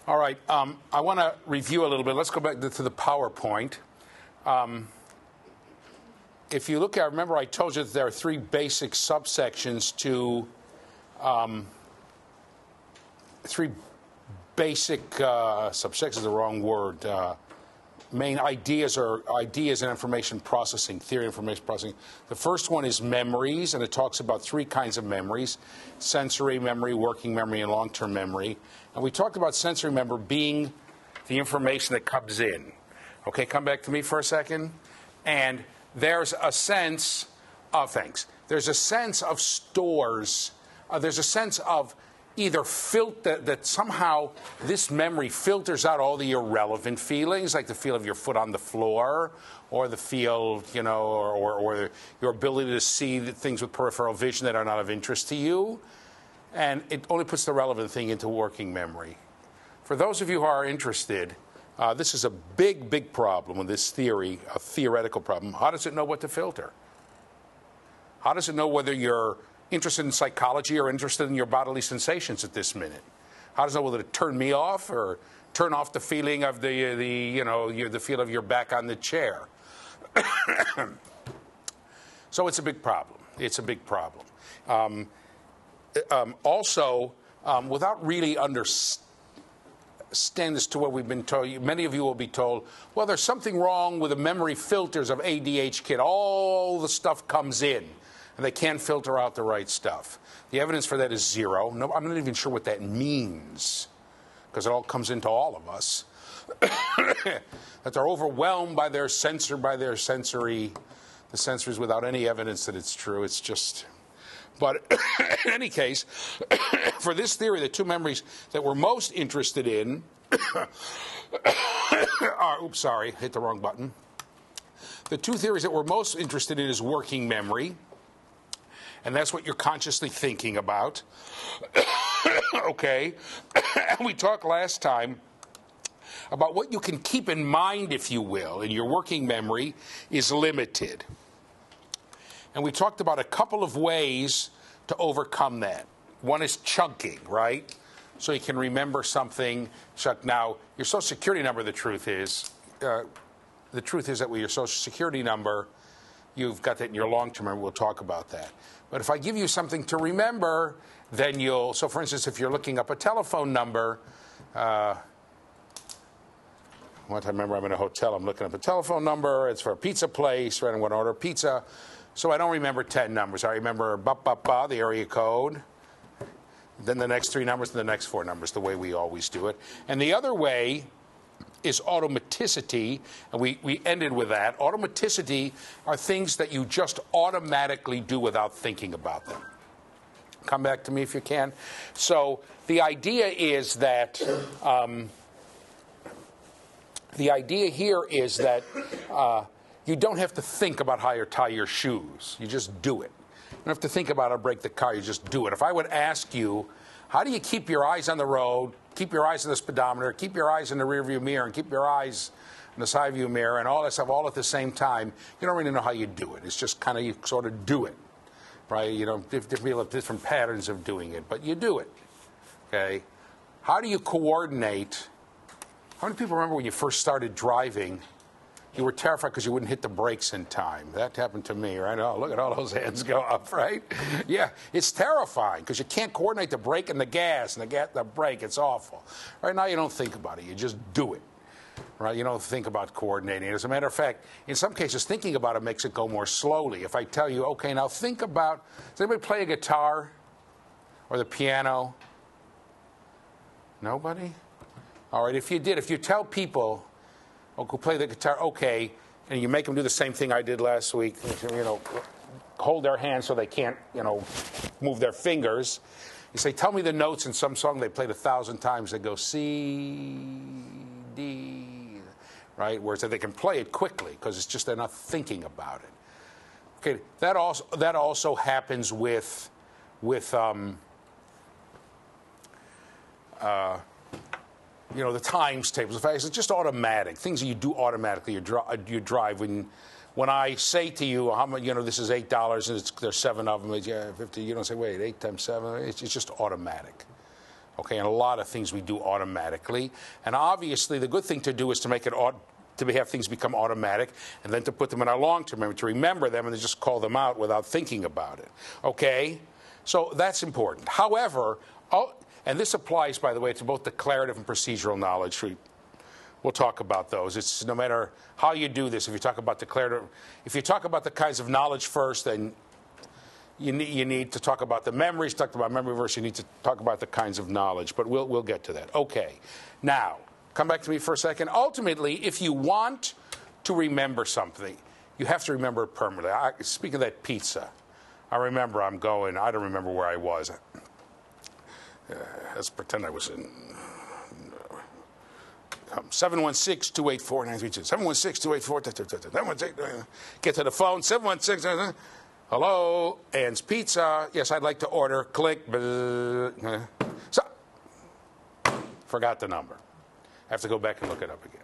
All right. I want to review a little bit. Let's go back to the PowerPoint. If you look at, remember I told you that there are three basic subsections to subsections is the wrong word. Main ideas are ideas and information processing, theory of information processing. The first one is memories, and it talks about three kinds of memories: sensory memory, working memory, and long-term memory. And we talked about sensory memory being the information that comes in. Okay, come back to me for a second. And there's a sense of things. There's a sense of stores. There's a sense of either that somehow this memory filters out all the irrelevant feelings, like the feel of your foot on the floor, or the feel, or your ability to see things with peripheral vision that are not of interest to you. And it only puts the relevant thing into working memory. For those of you who are interested, this is a big, big problem with this theory, a theoretical problem. How does it know what to filter? How does it know whether you're interested in psychology or interested in your bodily sensations at this minute? How does it know whether to turn me off or turn off the feeling of the feel of your back on the chair? So it's a big problem. It's a big problem. Also, without really understanding as to what we've been told, many of you will be told, well, there's something wrong with the memory filters of ADH kid. All the stuff comes in, and they can't filter out the right stuff. The evidence for that is zero. No, I'm not even sure what that means, because it all comes into all of us. That they're overwhelmed by their the sensories without any evidence that it's true. It's just... But in any case, for this theory, the two memories that we're most interested in are, oops, sorry, hit the wrong button. The two theories that we're most interested in is working memory, and that's what you're consciously thinking about. Okay? And we talked last time about what you can keep in mind, if you will, in your working memory is limited. And we talked about a couple of ways to overcome that. One is chunking, right? So you can remember something. Now, your Social Security number, the truth is that with your Social Security number, you've got that in your long-term memory. We'll talk about that. But if I give you something to remember, then you'll... So, for instance, if you're looking up a telephone number... one time, I remember I'm in a hotel. I'm looking up a telephone number. It's for a pizza place, right? I want to order pizza. So I don't remember 10 numbers. I remember the area code, then the next 3 numbers, and the next 4 numbers, the way we always do it. And the other way is automaticity, and we ended with that. Automaticity are things that you just automatically do without thinking about them. Come back to me if you can. So the idea is that... the idea here is that... you don't have to think about how you tie your shoes. You just do it. You don't have to think about how to brake the car. You just do it. If I would ask you, how do you keep your eyes on the road, keep your eyes on the speedometer, keep your eyes in the rearview mirror, and keep your eyes in the side view mirror, and all that stuff all at the same time, you don't really know how you do it. It's just kind of, you sort of do it, right? You know, different people have different patterns of doing it, but you do it, okay? How do you coordinate? How many people remember when you first started driving, you were terrified because you wouldn't hit the brakes in time? That happened to me, right? Oh, look at all those hands go up, right? Yeah, it's terrifying because you can't coordinate the brake and the gas and the brake. It's awful. Right now, you don't think about it. You just do it, right? You don't think about coordinating it. As a matter of fact, in some cases, thinking about it makes it go more slowly. If I tell you, okay, now think about, does anybody play a guitar or the piano? Nobody? All right, if you tell people, oh, go play the guitar, okay, and you make them do the same thing I did last week, hold their hands so they can't, move their fingers. You say, tell me the notes in some song they played 1,000 times. They go C, D, right? Whereas they can play it quickly because it's just they're not thinking about it. Okay, that also happens with the times tables. In fact, it's just automatic. Things that you do automatically. You drive. When I say to you, how much, this is $8 and there's 7 of them. Yeah, 50. You don't say, wait, 8 times 7. It's just automatic. Okay, and a lot of things we do automatically. And obviously, the good thing to do is to make it to have things become automatic, and then to put them in our long-term memory, to remember them, and to just call them out without thinking about it. Okay? So that's important. However, and this applies, by the way, to both declarative and procedural knowledge. We'll talk about those. It's no matter how you do this. If you talk about declarative, if you talk about the kinds of knowledge first, then you need to talk about the memories. Talk about memory first. You need to talk about the kinds of knowledge. But we'll get to that. Okay. Now, come back to me for a second. Ultimately, if you want to remember something, you have to remember it permanently. Speaking of that pizza, I remember I don't remember where I was. Let's pretend I was in 716-284-932. 716-284-932. Get to the phone. 716. Hello, Ann's Pizza. Yes, I'd like to order. Click. So, forgot the number. I have to go back and look it up again.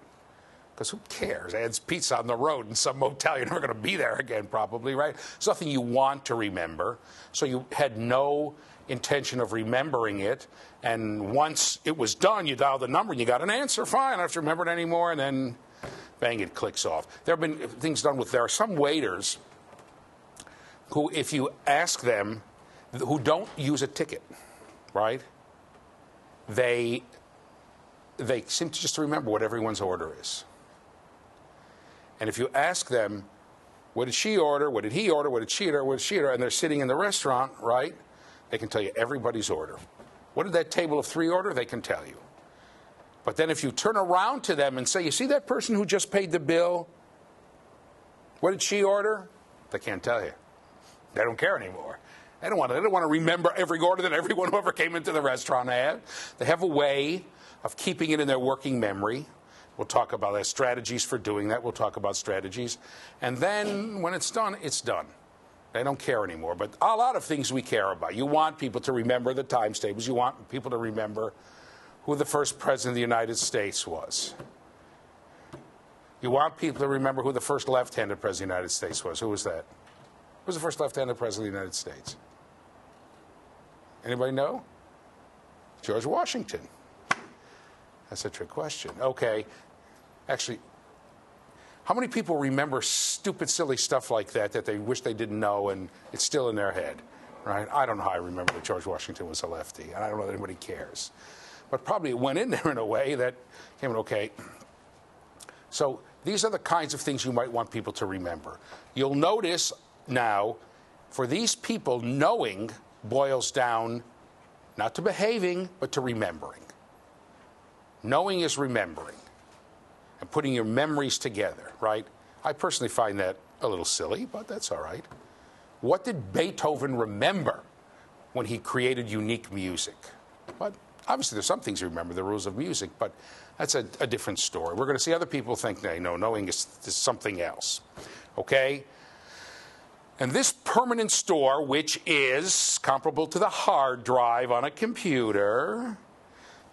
Because who cares? Ann's Pizza on the road in some motel. You're never going to be there again, probably, right? It's nothing you want to remember. So you had no intention of remembering it. And once it was done, you dialed the number and you got an answer. Fine, I don't have to remember it anymore. And then, bang, it clicks off. There have been things done with, there are some waiters who, if you ask them, who don't use a ticket, right? They seem to just remember what everyone's order is. And if you ask them, what did she order? What did he order? What did she order? What did she order? And they're sitting in the restaurant, right? They can tell you everybody's order. What did that table of three order? They can tell you. But then if you turn around to them and say, you see that person who just paid the bill? What did she order? They can't tell you. They don't care anymore. They don't want to remember every order that everyone who ever came into the restaurant had. They have a way of keeping it in their working memory. We'll talk about their strategies for doing that. We'll talk about strategies. And then when it's done, it's done. They don't care anymore. But a lot of things we care about. You want people to remember the times tables. You want people to remember who the first president of the United States was. You want people to remember who the first left-handed president of the United States was. Who was that? Who was the first left-handed president of the United States? Anybody know? George Washington. That's a trick question. Okay. Actually, how many people remember stupid, silly stuff like that that they wish they didn't know and it's still in their head, right? I don't know how I remember that George Washington was a lefty, and I don't know that anybody cares. But probably it went in there in a way that came in okay. So these are the kinds of things you might want people to remember. You'll notice now, for these people, knowing boils down not to behaving, but to remembering. Knowing is remembering and putting your memories together, right? I personally find that a little silly, but that's all right. What did Beethoven remember when he created unique music? But obviously, there's some things you remember, the rules of music, but that's a different story. We're going to see other people think, no, knowing is something else, okay? And this permanent store, which is comparable to the hard drive on a computer,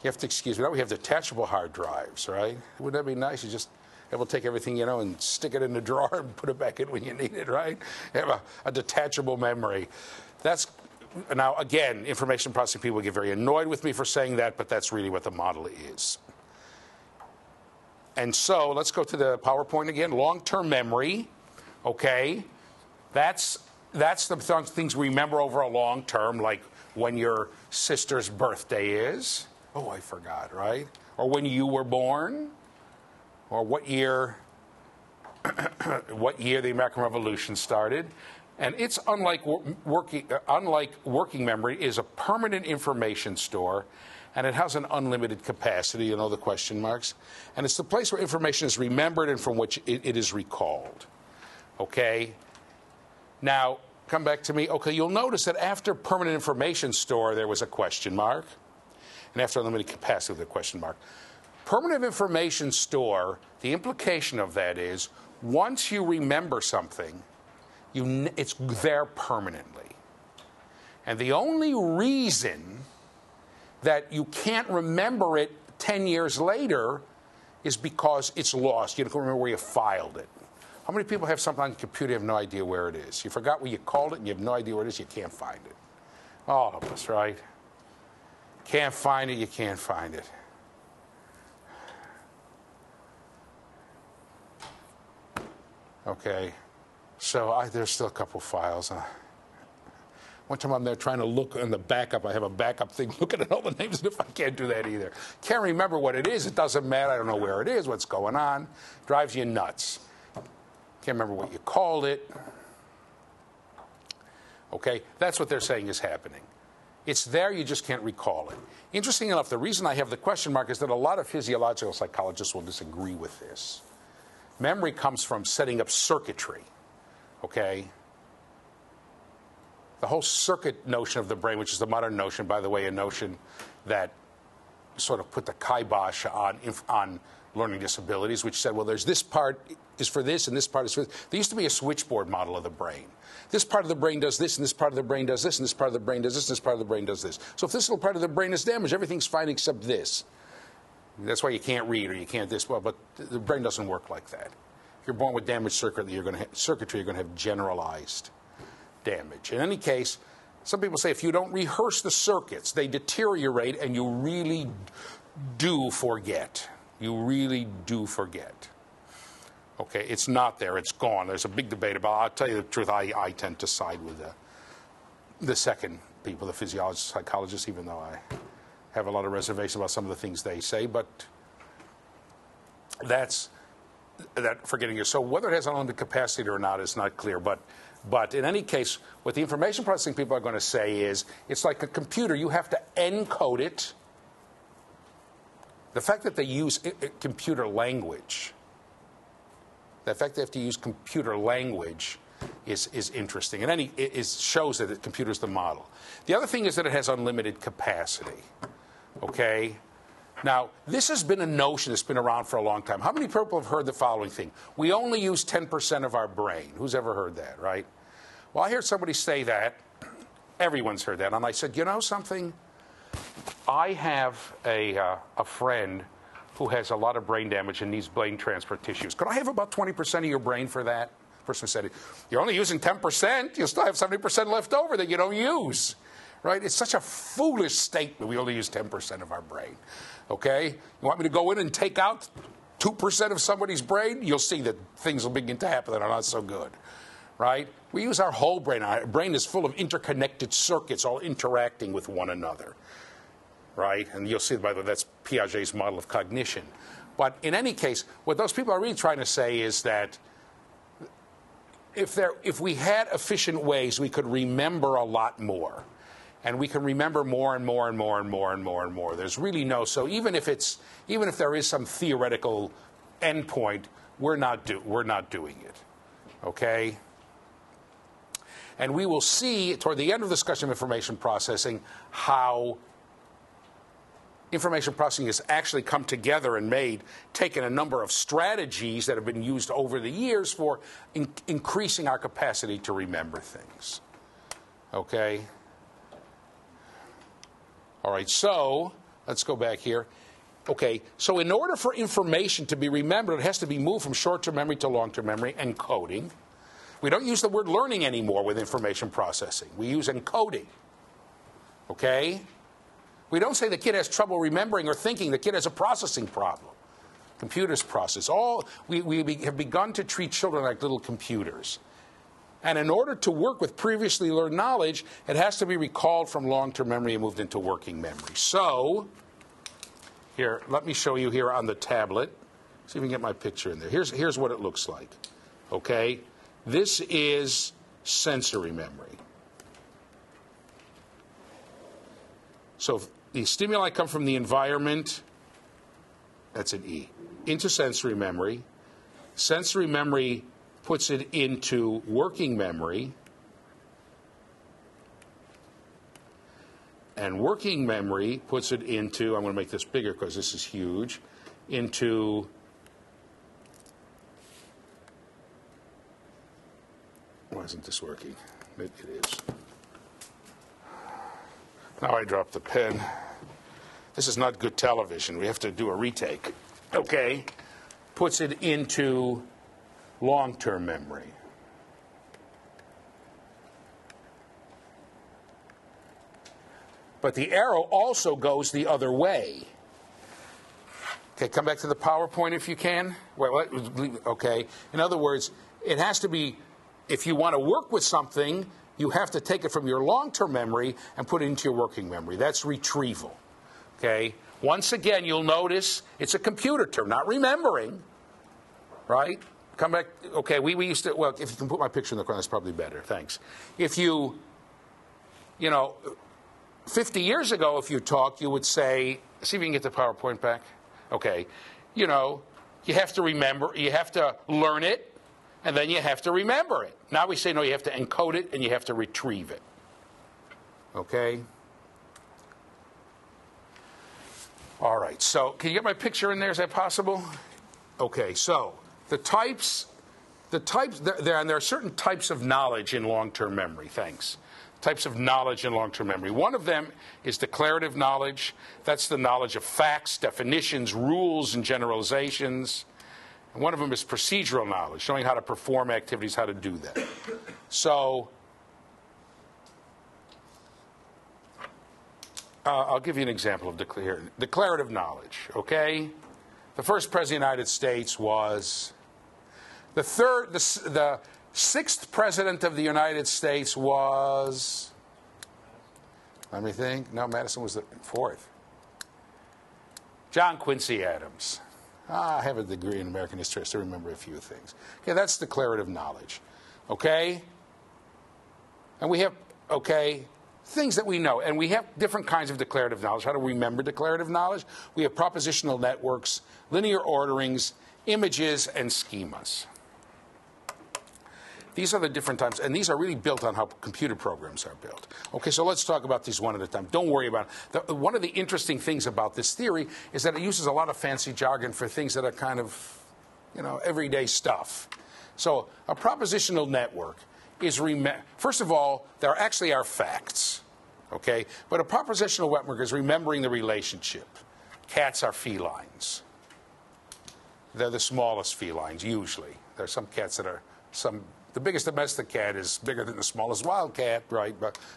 you have to excuse me, now we have detachable hard drives, right? Wouldn't that be nice? You just able to take everything, and stick it in the drawer and put it back in when you need it, right? You have a detachable memory. That's, now again, information processing people get very annoyed with me for saying that, but that's really what the model is. And so let's go to the PowerPoint again. Long-term memory, okay? That's the things we remember over a long term, like when your sister's birthday is. Oh, I forgot, right? Or when you were born, or what year the American Revolution started. And it's unlike working memory, is a permanent information store, and it has an unlimited capacity, the question marks. And it's the place where information is remembered and from which it is recalled. Okay? Now, come back to me. Okay, you'll notice that after permanent information store, there was a question mark. And after unlimited capacity, with a question mark. Permanent information store, the implication of that is, once you remember something, it's there permanently. And the only reason that you can't remember it 10 years later is because it's lost. You don't remember where you filed it. How many people have something on your computer and have no idea where it is? You forgot where you called it and you have no idea where it is, you can't find it. All of us, right? Can't find it, you can't find it. Okay, so there's still a couple files. One time I'm there trying to look on the backup. I have a backup thing looking at all the names, and if I can't do that either. Can't remember what it is. It doesn't matter. I don't know where it is, what's going on. Drives you nuts. Can't remember what you called it. Okay, that's what they're saying is happening. It's there, you just can't recall it. Interesting enough, the reason I have the question mark is that a lot of physiological psychologists will disagree with this. Memory comes from setting up circuitry, okay? The whole circuit notion of the brain, which is the modern notion, by the way, a notion that sort of put the kibosh on learning disabilities, which said, well, there's this part is for this and this part is for this. There used to be a switchboard model of the brain. This part of the brain does this, and this part of the brain does this, and this part of the brain does this, and this part of the brain does this. So if this little part of the brain is damaged, everything's fine except this. That's why you can't read or you can't this. Well, but the brain doesn't work like that. If you're born with damaged circuitry, you're going to have generalized damage. In any case, some people say if you don't rehearse the circuits, they deteriorate and you really do forget. You really do forget. Okay, it's not there. It's gone. There's a big debate about it. I'll tell you the truth, I tend to side with the second people, the physiologists, psychologists, even though I have a lot of reservations about some of the things they say, but that's that forgetting it. So whether it has unlimited capacity or not is not clear, but in any case, what the information processing people are going to say is it's like a computer. You have to encode it. The fact that they use computer language, the fact they have to use computer language is interesting. And it shows that the computer is the model. The other thing is that it has unlimited capacity. Okay? Now, this has been a notion that's been around for a long time. How many people have heard the following thing? We only use 10% of our brain. Who's ever heard that, right? Well, I heard somebody say that. Everyone's heard that. And I said, you know something? I have a friend who has a lot of brain damage and needs brain transfer tissues. Could I have about 20% of your brain for that? The person said, you're only using 10%. You'll still have 70% left over that you don't use. Right? It's such a foolish statement. We only use 10% of our brain. Okay? You want me to go in and take out 2% of somebody's brain? You'll see that things will begin to happen that are not so good. Right? We use our whole brain. Our brain is full of interconnected circuits all interacting with one another. Right? And you'll see, by the way, that's Piaget's model of cognition. But in any case, what those people are really trying to say is that if we had efficient ways, we could remember a lot more. And we can remember more and more and more and more and more and more. There's really no, so even if there is some theoretical endpoint, we're not doing it. Okay? And we will see toward the end of the discussion of information processing how information processing has actually come together and taken a number of strategies that have been used over the years for increasing our capacity to remember things. Okay? All right, so let's go back here. Okay, so in order for information to be remembered, it has to be moved from short-term memory to long-term memory, encoding. We don't use the word learning anymore with information processing. We use encoding. Okay? We don't say the kid has trouble remembering or thinking. The kid has a processing problem. Computers process. We have begun to treat children like little computers. And in order to work with previously learned knowledge, it has to be recalled from long-term memory and moved into working memory. So, here, let me show you here on the tablet. See if we can get my picture in there. Here's what it looks like. Okay? This is sensory memory. So the stimuli come from the environment, that's an E, into sensory memory. Sensory memory puts it into working memory. And working memory puts it into, I'm going to make this bigger because this is huge, into why isn't this working? Maybe it is. Now I dropped the pen. This is not good television. We have to do a retake. Okay. Puts it into long-term memory. but the arrow also goes the other way. Okay, come back to the PowerPoint if you can. Okay, in other words, it has to be, if you want to work with something, you have to take it from your long-term memory and put it into your working memory. That's retrieval. Okay, once again, you'll notice it's a computer term, not remembering, right? Come back. Okay, we used to, well, if you can put my picture in the corner, that's probably better. Thanks. If you know, 50 years ago, if you talked, you would say, see if you can get the PowerPoint back. Okay, you know, you have to remember, you have to learn it, and then you have to remember it. Now we say, no, you have to encode it, and you have to retrieve it. Okay? All right, so can you get my picture in there? Is that possible? Okay, so the types, there are certain types of knowledge in long-term memory. Thanks. Types of knowledge in long-term memory. One of them is declarative knowledge. That's the knowledge of facts, definitions, rules, and generalizations. And one of them is procedural knowledge, showing how to perform activities, how to do that. So I'll give you an example of declarative knowledge, okay? The first president of the United States was the sixth president of the United States was, let me think. No, Madison was the fourth. John Quincy Adams. I have a degree in American history, so I remember a few things. Okay, that's declarative knowledge. Okay? And we have, okay, things that we know. And we have different kinds of declarative knowledge. How to remember declarative knowledge? We have propositional networks, linear orderings, images, and schemas. These are the different types, and these are really built on how computer programs are built. Okay, so let's talk about these one at a time. Don't worry about it. One of the interesting things about this theory is that it uses a lot of fancy jargon for things that are kind of, you know, everyday stuff. So a propositional network is, first of all, there actually are facts, okay? But a propositional network is remembering the relationship. Cats are felines. They're the smallest felines, usually. There are some cats that are the biggest domestic cat is bigger than the smallest wild cat, right?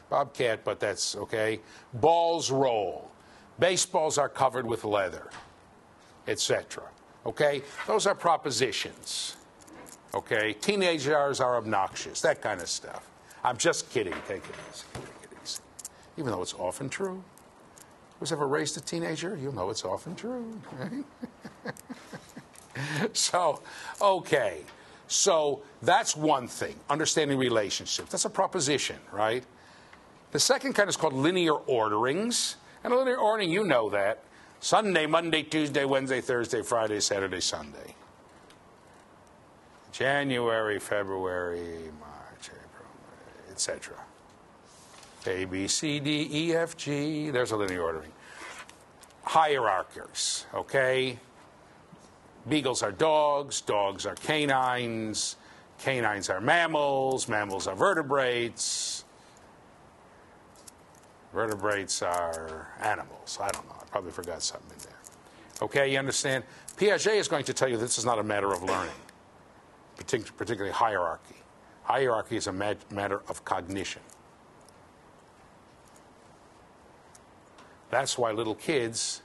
Bobcat, but that's okay. Balls roll. Baseballs are covered with leather, etc. Okay? Those are propositions. Okay? Teenagers are obnoxious, that kind of stuff. I'm just kidding. Take it easy. Take it easy. Even though it's often true. Who's ever raised a teenager? You'll know it's often true, right? So, okay. So that's one thing, understanding relationships. That's a proposition, right? The second kind is called linear orderings. And a linear ordering, you know that. Sunday, Monday, Tuesday, Wednesday, Thursday, Friday, Saturday, Sunday. January, February, March, April, etc. A, B, C, D, E, F, G. There's a linear ordering. Hierarchies, okay? Beagles are dogs, dogs are canines, canines are mammals, mammals are vertebrates, vertebrates are animals. I don't know. I probably forgot something in there. Okay, you understand? Piaget is going to tell you this is not a matter of learning, particularly hierarchy. Hierarchy is a matter of cognition. That's why little kids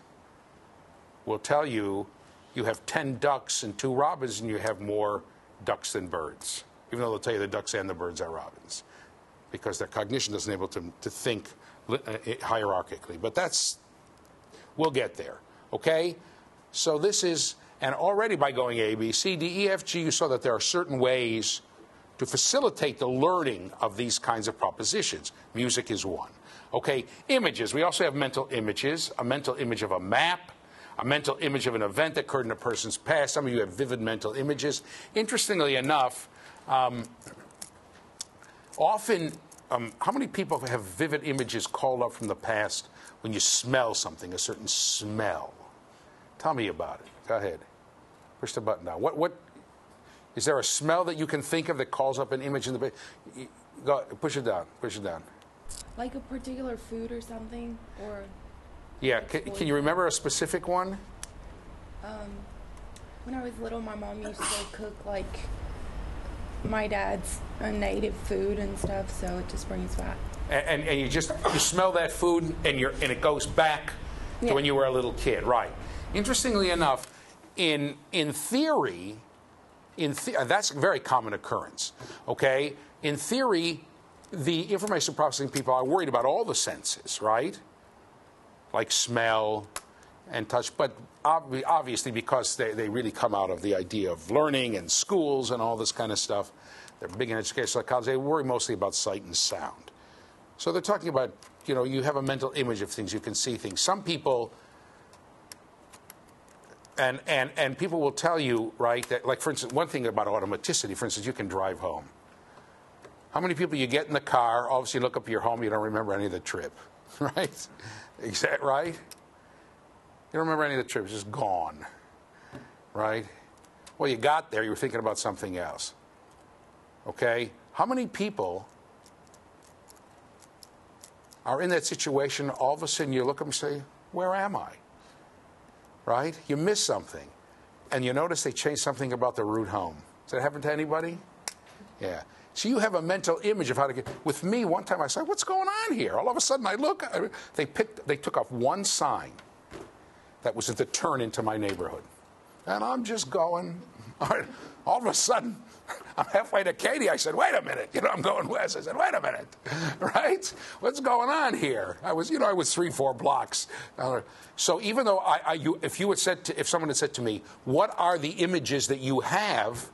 will tell you you have 10 ducks and 2 robins, and you have more ducks than birds, even though they'll tell you the ducks and the birds are robins, because their cognition isn't able to think hierarchically. But we'll get there, okay? So this is, and already by going A, B, C, D, E, F, G, you saw that there are certain ways to facilitate the learning of these kinds of propositions. Music is one. Okay, images. We also have mental images, a mental image of a map, a mental image of an event that occurred in a person's past. Some of you have vivid mental images. Interestingly enough, often, how many people have vivid images called up from the past when you smell something, a certain smell? Tell me about it. Go ahead. Push the button down. What is there a smell that you can think of that calls up an image in the go push it down. Push it down. Like a particular food or something, or yeah. Can you remember a specific one? When I was little, my mom used to cook like my dad's native food and stuff, so it just brings back And you smell that food, and it goes back to when you were a little kid, right? Interestingly enough, in theory, that's a very common occurrence. Okay, in theory, the information processing people are worried about all the senses, right? Like smell and touch, but obviously because they really come out of the idea of learning and schools and all this kind of stuff, they're big in education psychology, they worry mostly about sight and sound. So they're talking about, you have a mental image of things, you can see things. Some people, and people will tell you, right, that, like, for instance, one thing about automaticity, for instance, you can drive home. How many people you get in the car, all of a sudden you look up your home, you don't remember any of the trip, right? Is that right? You don't remember any of the trip, it's just gone, right? Well, you got there, you were thinking about something else. Okay? How many people are in that situation, all of a sudden you look up and say, where am I? Right? You miss something. And you notice they changed something about the route home. Does that happen to anybody? Yeah. So you have a mental image of how to get. With me, one time I said, what's going on here? All of a sudden I look, they took off one sign that was at the turn into my neighborhood. And I'm just going, all of a sudden, I'm halfway to Katie. I said, wait a minute. I'm going west. I said, wait a minute. Right? What's going on here? I was 3-4 blocks. So even though if someone had said to me, what are the images that you have?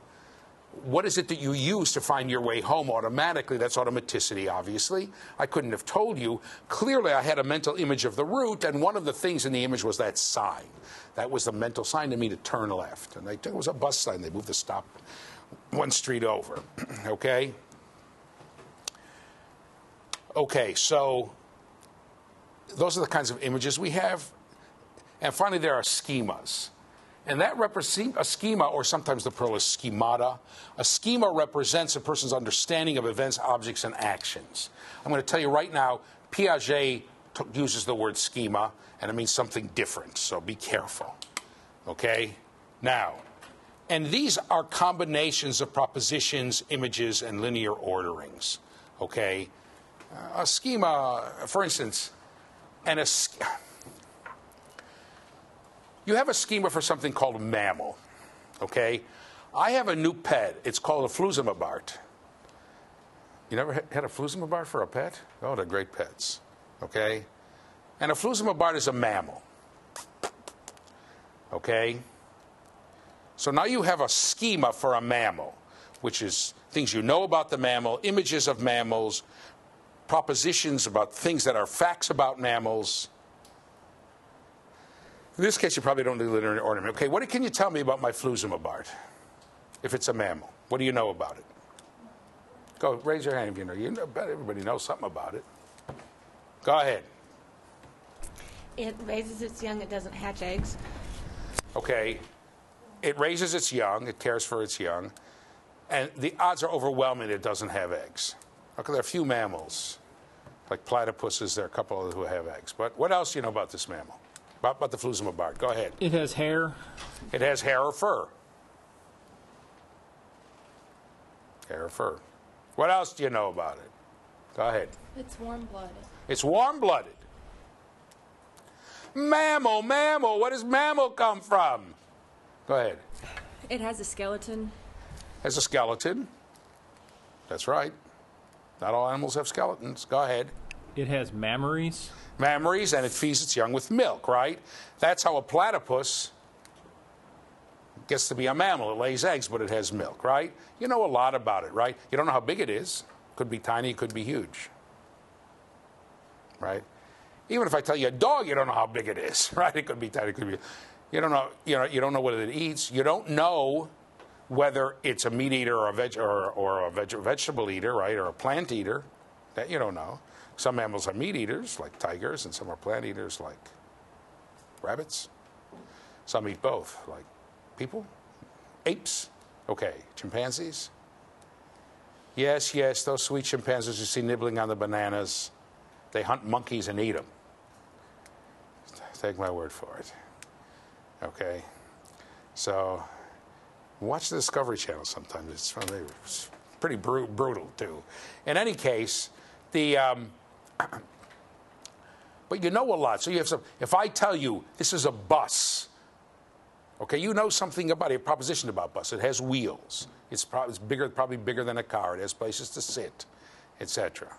What is it that you use to find your way home automatically? That's automaticity, obviously. I couldn't have told you. Clearly, I had a mental image of the route, and one of the things in the image was that sign. That was the mental sign to me to turn left. And it was a bus sign. They moved the stop one street over. Okay? Okay, so those are the kinds of images we have. And finally, there are schemas. And that represents a schema, or sometimes the plural is schemata. A schema represents a person's understanding of events, objects, and actions. I'm going to tell you right now, Piaget uses the word schema, and it means something different, so be careful. Okay? Now, and these are combinations of propositions, images, and linear orderings. Okay? A schema, for instance, you have a schema for something called mammal, okay? I have a new pet. It's called a Fluzimabart. You never had a Fluzimabart for a pet? Oh, they're great pets, okay? And a Fluzimabart is a mammal, okay? So now you have a schema for a mammal, which is things you know about the mammal, images of mammals, propositions about things that are facts about mammals. In this case, you probably don't need linear orderment. Okay, what can you tell me about my Fluzimabart, if it's a mammal? What do you know about it? Go, raise your hand if you know. I bet everybody knows something about it. Go ahead. It raises its young. It doesn't hatch eggs. Okay. It raises its young. It cares for its young. And the odds are overwhelming it doesn't have eggs. Okay, there are a few mammals, like platypuses. There are a couple who have eggs. But what else do you know about this mammal? About the Fluzimabart. Go ahead. It has hair. It has hair or fur. Hair or fur. What else do you know about it? Go ahead. It's warm-blooded. It's warm-blooded. Mammal. Where does mammal come from? Go ahead. It has a skeleton. Has a skeleton. That's right. Not all animals have skeletons. Go ahead. It has mammaries. Mammaries, and it feeds its young with milk, right? That's how a platypus gets to be a mammal. It lays eggs, but it has milk, right? You know a lot about it, right? You don't know how big it is. Could be tiny, could be huge, right? Even if I tell you a dog, you don't know how big it is, right? It could be tiny, it could be. You don't know. You don't know whether it eats. You don't know whether it's a meat eater or a vegetable eater, right? Or a plant eater. That you don't know. Some mammals are meat eaters, like tigers, and some are plant eaters, like rabbits. Some eat both, like people, apes. Okay, chimpanzees. Yes, those sweet chimpanzees you see nibbling on the bananas. They hunt monkeys and eat them. Take my word for it. Okay, so watch the Discovery Channel sometimes. It's pretty brutal too. In any case, the But you know a lot. So you have some. If I tell you this is a bus, okay, you know something about it, a proposition about bus. It has wheels. It's probably bigger than a car. It has places to sit, etc.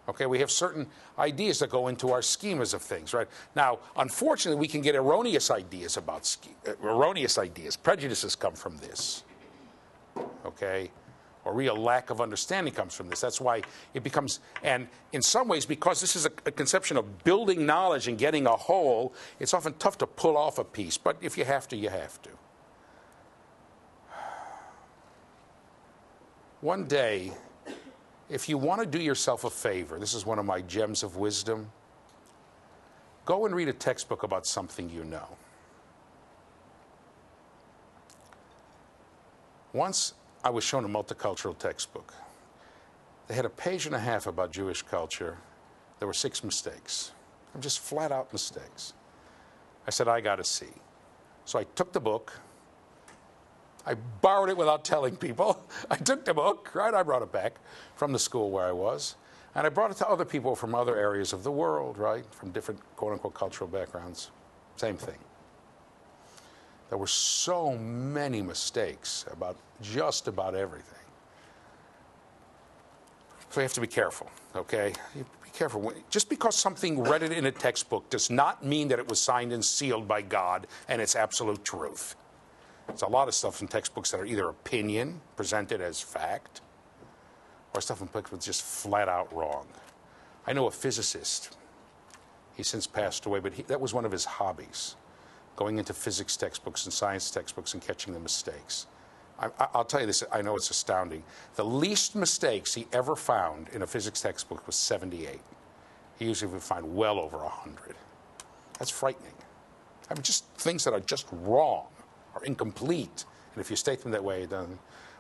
Okay, we have certain ideas that go into our schemas of things, right? Now, unfortunately, we can get erroneous ideas about erroneous ideas. Prejudices come from this. Okay? Or real lack of understanding comes from this. That's why it becomes, and in some ways, because this is a conception of building knowledge and getting a whole, it's often tough to pull off a piece. But if you have to, you have to. One day, if you want to do yourself a favor, this is one of my gems of wisdom, go and read a textbook about something you know. Once I was shown a multicultural textbook. They had a page and a half about Jewish culture. There were 6 mistakes. Just flat out mistakes. I said, I got to see. So I took the book. I borrowed it without telling people. I took the book, right? I brought it back from the school where I was. And I brought it to other people from other areas of the world, right? From different, quote-unquote, cultural backgrounds. Same thing. There were so many mistakes about just about everything. So you have to be careful, okay? You be careful. Just because something read it in a textbook does not mean that it was signed and sealed by God and it's absolute truth. There's a lot of stuff in textbooks that are either opinion, presented as fact, or stuff in textbooks just flat out wrong. I know a physicist. He's since passed away, but that was one of his hobbies. Going into physics textbooks and science textbooks and catching the mistakes. I'll tell you this, I know it's astounding. The least mistakes he ever found in a physics textbook was 78. He usually would find well over 100. That's frightening. I mean, just things that are just wrong or incomplete. And if you state them that way, it doesn't.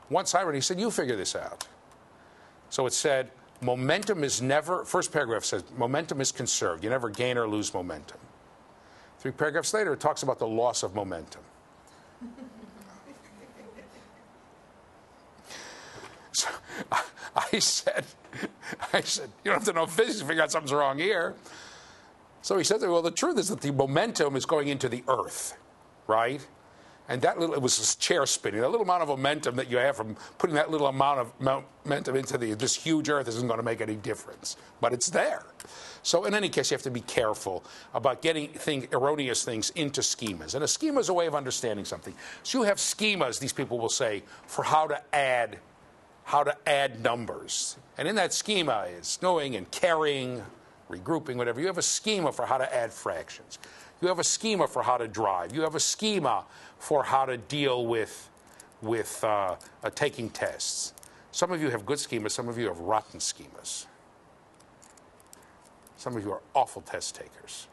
Once I read, he said, you figure this out. So it said, momentum is never, first paragraph says, momentum is conserved. You never gain or lose momentum. 3 paragraphs later, it talks about the loss of momentum. So I said, you don't have to know physics to figure out something's wrong here. So he said, well, the truth is that the momentum is going into the earth, right? And that little, it was this chair spinning. That little amount of momentum that you have from putting that little amount of momentum into this huge earth isn't going to make any difference. But it's there. So in any case, you have to be careful about getting erroneous things into schemas. And a schema is a way of understanding something. So you have schemas, these people will say, for how to add numbers. And in that schema is knowing and carrying, regrouping, whatever. You have a schema for how to add fractions. You have a schema for how to drive. You have a schema for how to deal with taking tests. Some of you have good schemas. Some of you have rotten schemas. Some of you are awful test takers.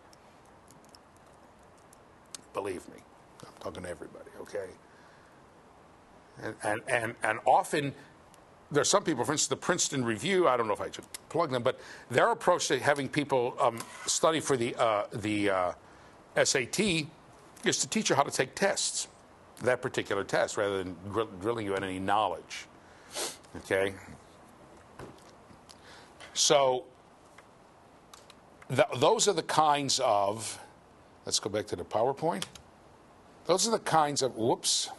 Believe me. I'm talking to everybody, okay? And often, there's some people, for instance, the Princeton Review, I don't know if I should plug them, but their approach to having people study for the SAT is to teach you how to take tests, that particular test, rather than drilling you in any knowledge. Okay? So, those are the kinds of, let's go back to the PowerPoint. Those are the kinds of, whoops,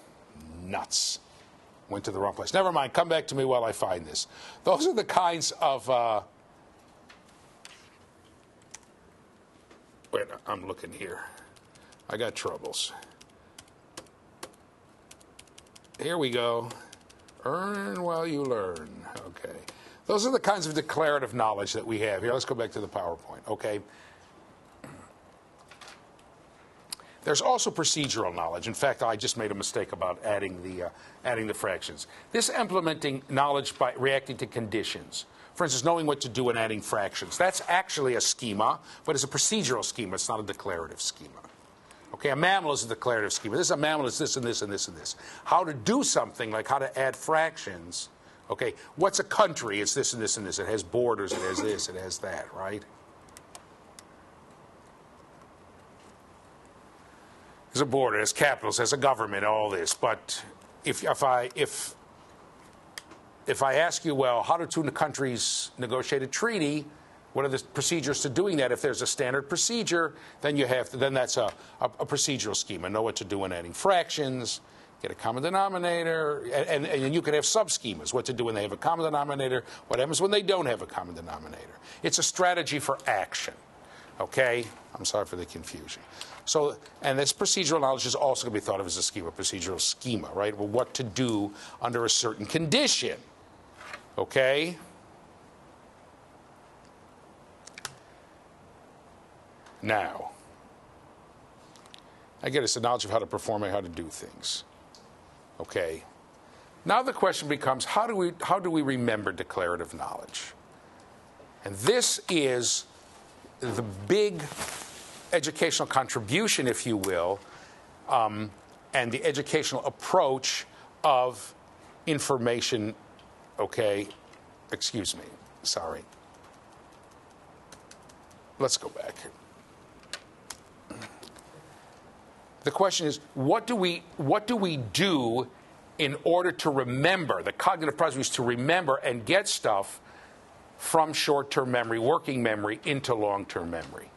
nuts. Went to the wrong place. Never mind, come back to me while I find this. Those are the kinds of, wait, I'm looking here. I got troubles. Here we go. Earn while you learn. Okay. Those are the kinds of declarative knowledge that we have. Here, let's go back to the PowerPoint. Okay. There's also procedural knowledge. In fact, I just made a mistake about adding the fractions. This implementing knowledge by reacting to conditions. For instance, knowing what to do when adding fractions. That's actually a schema, but it's a procedural schema. It's not a declarative schema. Okay, a mammal is a declarative schema. This is a mammal is this and this and this and this. How to do something like how to add fractions. Okay, what's a country? It's this and this and this. It has borders. It has this. It has that. Right? There's a border. There's capitals. There's a government. All this. But if if I ask you, well, how do two countries negotiate a treaty? What are the procedures to doing that? If there's a standard procedure, then that's a procedural schema. Know what to do when adding fractions, get a common denominator, and you could have sub-schemas. What to do when they have a common denominator, what happens when they don't have a common denominator. It's a strategy for action. Okay? I'm sorry for the confusion. So, and this procedural knowledge is also going to be thought of as a schema, procedural schema, right? Well, what to do under a certain condition. Okay? Now, I get it's the knowledge of how to perform and how to do things. Okay? Now the question becomes, how do we remember declarative knowledge? And this is the big educational contribution, if you will, and the educational approach of information. Okay, excuse me, sorry. Let's go back. The question is, what do we do in order to remember? The cognitive process is to remember and get stuff from short-term memory, working memory, into long-term memory.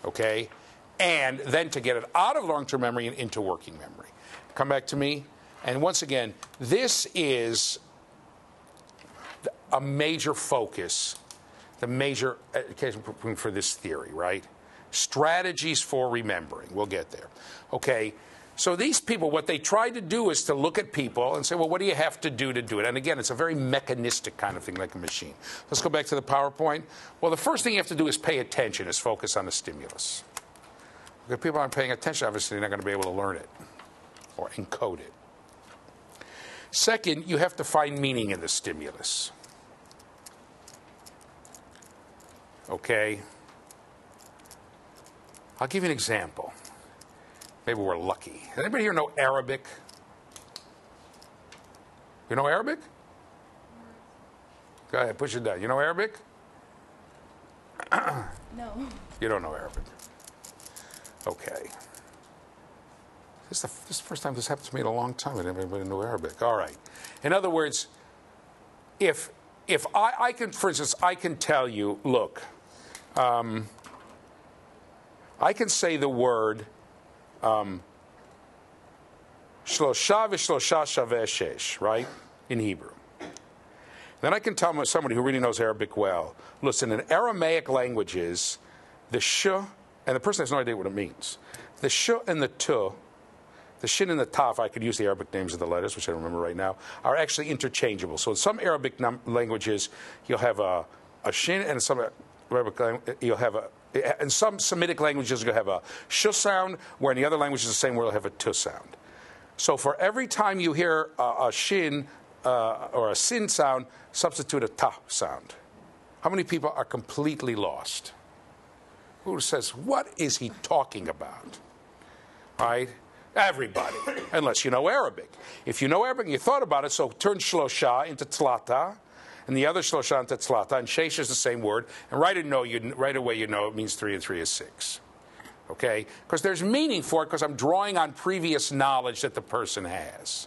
Okay? And then to get it out of long-term memory and into working memory. Come back to me. And once again, this is a major focus, the major education for this theory, right? Strategies for remembering. We'll get there. Okay? So these people, what they try to do is to look at people and say, well, what do you have to do it? And again, it's a very mechanistic kind of thing, like a machine. Let's go back to the PowerPoint. Well, the first thing you have to do is pay attention, is focus on the stimulus. If people aren't paying attention, obviously they're not going to be able to learn it or encode it. Second, you have to find meaning in the stimulus. Okay? I'll give you an example. Maybe we're lucky. Anybody here know Arabic? You know Arabic? Go ahead, push it down. You know Arabic? No. You don't know Arabic. Okay. This is the first time this happened to me in a long time. I didn't have anybody know Arabic. All right. In other words, if I can, for instance, I can tell you, look, I can say the word shlosha v'shlosha shaveh shesh, right, in Hebrew. Then I can tell somebody who really knows Arabic well, listen, in Aramaic languages, the sh, and the person has no idea what it means, the sh and the tu, the shin and the taf, I could use the Arabic names of the letters, which I don't remember right now, are actually interchangeable. So in some Arabic languages, you'll have a shin, and in some Arabic you'll have in some Semitic languages you'll have a sh sound, where in the other languages the same word you'll have a tu sound. So for every time you hear a shin or a sin sound, substitute a ta sound. How many people are completely lost? Who says, what is he talking about? Right? Everybody, unless you know Arabic. If you know Arabic and you thought about it, so turn shlosha into tlata, and the other shlosha into tlata, and shesh is the same word, and right away you know it means 3 and 3 is 6. Okay? Because there's meaning for it, because I'm drawing on previous knowledge that the person has.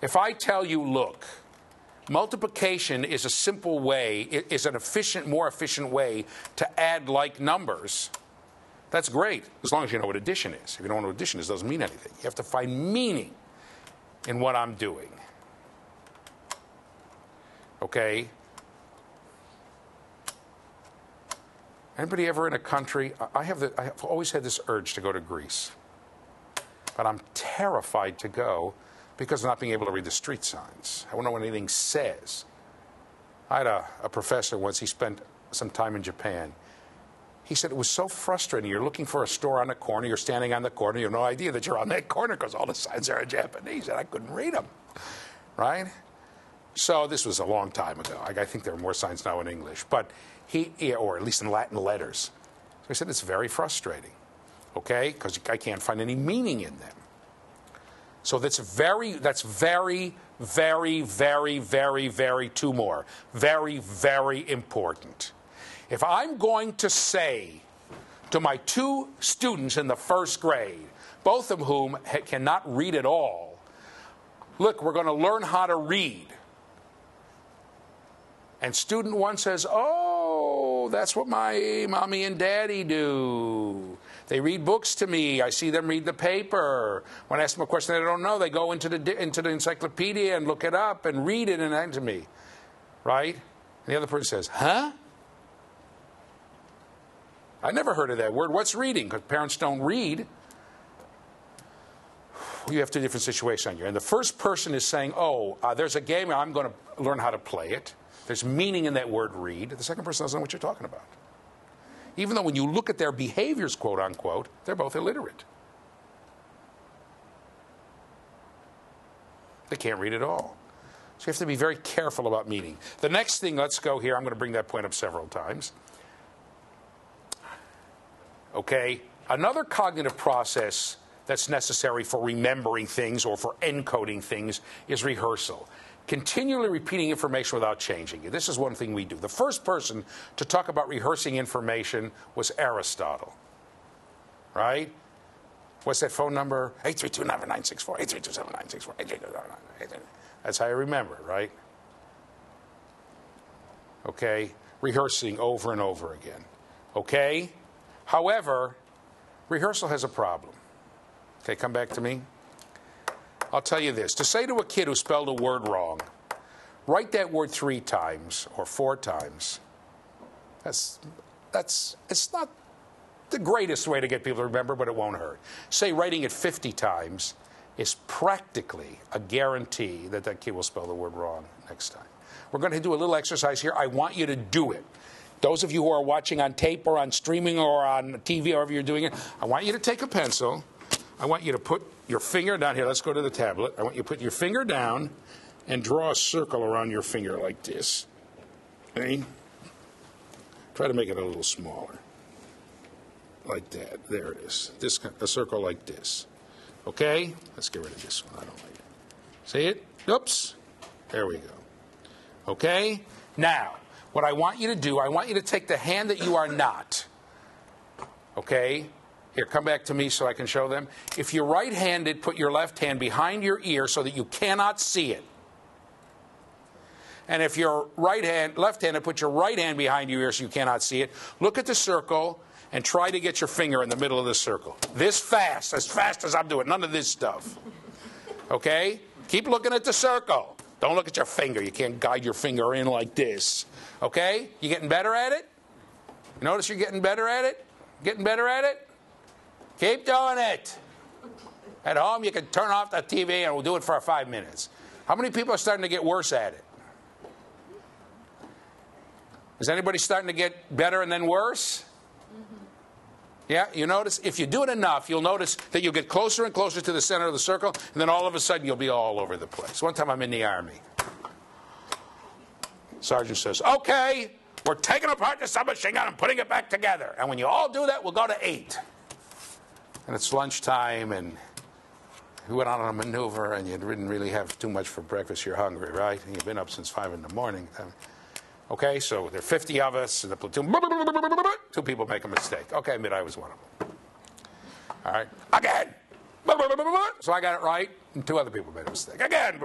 If I tell you, look, multiplication is a simple way, is an efficient, more efficient way to add like numbers, that's great, as long as you know what addition is. If you don't know what addition is, it doesn't mean anything. You have to find meaning in what I'm doing. Okay? Anybody ever in a country? I have always had this urge to go to Greece, but I'm terrified to go because of not being able to read the street signs. I don't know what anything says. I had a professor once. He spent some time in Japan. He said it was so frustrating. You're looking for a store on the corner. You're standing on the corner. You have no idea that you're on that corner because all the signs are in Japanese, and I couldn't read them. Right? So this was a long time ago. I think there are more signs now in English, but or at least in Latin letters. So he said it's very frustrating. Okay? Because I can't find any meaning in them. So that's very, two more. Very, very important. If I'm going to say to my 2 students in the 1st grade, both of whom cannot read at all, look, we're going to learn how to read. And student 1 says, oh, that's what my mommy and daddy do. They read books to me. I see them read the paper. When I ask them a question they don't know, they go into the encyclopedia and look it up and read it and hand to me. Right? And the other person says, huh? I never heard of that word. What's reading? Because parents don't read. You have 2 different situations here. And the first person is saying, oh, there's a game, I'm going to learn how to play it. There's meaning in that word read. The second person doesn't know what you're talking about. Even though when you look at their behaviors, quote unquote, they're both illiterate. They can't read at all. So you have to be very careful about meaning. The next thing, let's go here. I'm going to bring that point up several times. Okay, another cognitive process that's necessary for remembering things or for encoding things is rehearsal. Continually repeating information without changing it. This is one thing we do. The first person to talk about rehearsing information was Aristotle. Right? What's that phone number? 832-9964, 832-7964, 832-9964. That's how you remember it, right? Okay? Rehearsing over and over again. Okay? However, rehearsal has a problem. Okay, come back to me. I'll tell you this. To say to a kid who spelled a word wrong, write that word 3 times or 4 times, it's not the greatest way to get people to remember, but it won't hurt. Say writing it 50 times is practically a guarantee that that kid will spell the word wrong next time. We're going to do a little exercise here. I want you to do it. Those of you who are watching on tape or on streaming or on TV, however you're doing it, I want you to take a pencil. I want you to put your finger down here. Let's go to the tablet. I want you to put your finger down and draw a circle around your finger like this. Okay? Try to make it a little smaller. Like that. There it is. A circle like this. Okay? Let's get rid of this one. I don't like it. See it? Oops. There we go. Okay? Now, what I want you to do, I want you to take the hand that you are not. Okay? Here, come back to me so I can show them. If you're right-handed, put your left hand behind your ear so that you cannot see it. And if you're left-handed, put your right hand behind your ear so you cannot see it. Look at the circle and try to get your finger in the middle of the circle. This fast, as fast as I'm doing. None of this stuff. Okay? Keep looking at the circle. Don't look at your finger. You can't guide your finger in like this. Okay? You getting better at it? You notice you're getting better at it? Getting better at it? Keep doing it. At home, you can turn off the TV and we'll do it for 5 minutes. How many people are starting to get worse at it? Is anybody starting to get better and then worse? Yeah, you notice? If you do it enough, you'll notice that you'll get closer and closer to the center of the circle, and then all of a sudden you'll be all over the place. One time I'm in the Army. Sergeant says, okay, we're taking apart the submachine gun and putting it back together. And when you all do that, we'll go to 8. And it's lunchtime, and you went on a maneuver, and you didn't really have too much for breakfast. You're hungry, right? And you've been up since 5 in the morning. Okay, so there are 50 of us in the platoon. 2 people make a mistake. Okay, I admit I was one of them. All right, again. So I got it right, and 2 other people made a mistake. Again.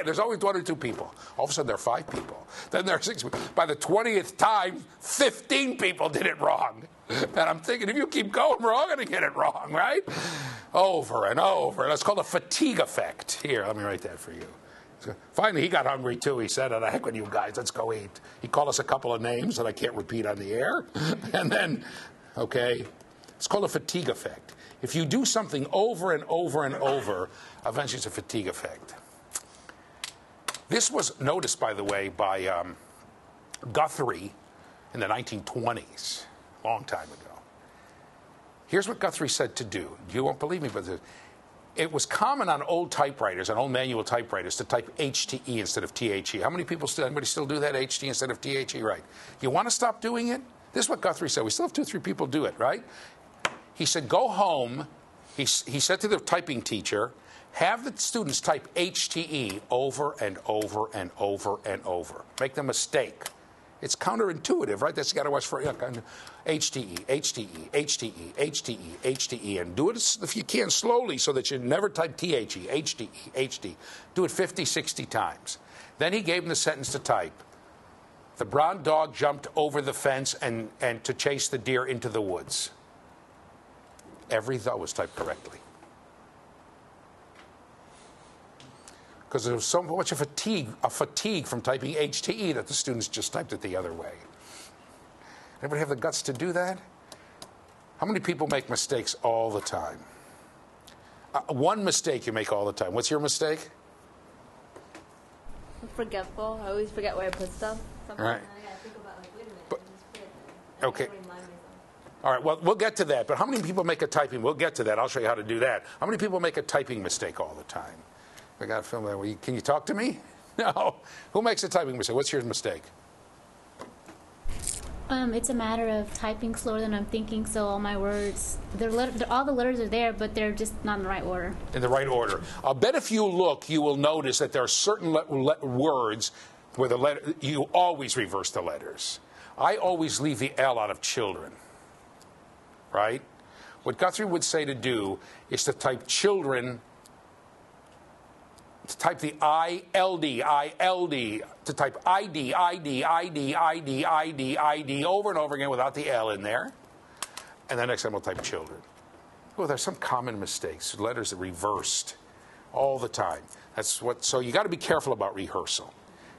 There's always 1 or 2 people. All of a sudden, there are 5 people. Then there are 6 people. By the 20th time, 15 people did it wrong. And I'm thinking, if you keep going, we're all going to get it wrong, right? Over and over. And it's called a fatigue effect. Here, let me write that for you. Finally, he got hungry, too. He said, heck with you guys, let's go eat. He called us a couple of names that I can't repeat on the air. And then, okay, it's called a fatigue effect. If you do something over and over and over, eventually it's a fatigue effect. This was noticed, by the way, by Guthrie in the 1920s, a long time ago. Here's what Guthrie said to do. You won't believe me, but it was common on old typewriters, on old manual typewriters, to type HTE instead of THE. How many people anybody still do that, HTE instead of THE? Right. You want to stop doing it? This is what Guthrie said. We still have 2 or 3 people do it, right? He said, go home. He said to the typing teacher, have the students type HTE over and over and over and over. Make the mistake. It's counterintuitive, right? That's got to watch for HTE, HTE, HTE, HTE, HTE, and do it if you can slowly so that you never type THE, HTE, HTE. Do it 50, 60 times. Then he gave him the sentence to type. The brown dog jumped over the fence and to chase the deer into the woods. Every thought was typed correctly. Because there was so much of fatigue from typing HTE that the students just typed it the other way. Anybody have the guts to do that? How many people make mistakes all the time? One mistake you make all the time. What's your mistake? I'm forgetful. I always forget where I put stuff. Sometimes Right. I gotta think about, like, wait a minute, But- I just put it there. Okay. I gotta remind myself. All right, well, we'll get to that. But how many people make a typing? We'll get to that. I'll show you how to do that. How many people make a typing mistake all the time? I got to film that. Can you talk to me? No. Who makes a typing mistake? What's your mistake? It's a matter of typing slower than I'm thinking, so all my words, all the letters are there, but they're just not in the right order. In the right order. I'll bet if you look, you will notice that there are certain words where the letter, you always reverse the letters. I always leave the L out of children, right? What Guthrie would say to do is to type children, to type the ILD, to type ID, ID, ID, ID, ID, ID over and over again without the L in there. And then next time we'll type children. Well, there's some common mistakes. Letters are reversed all the time. So you got to be careful about rehearsal.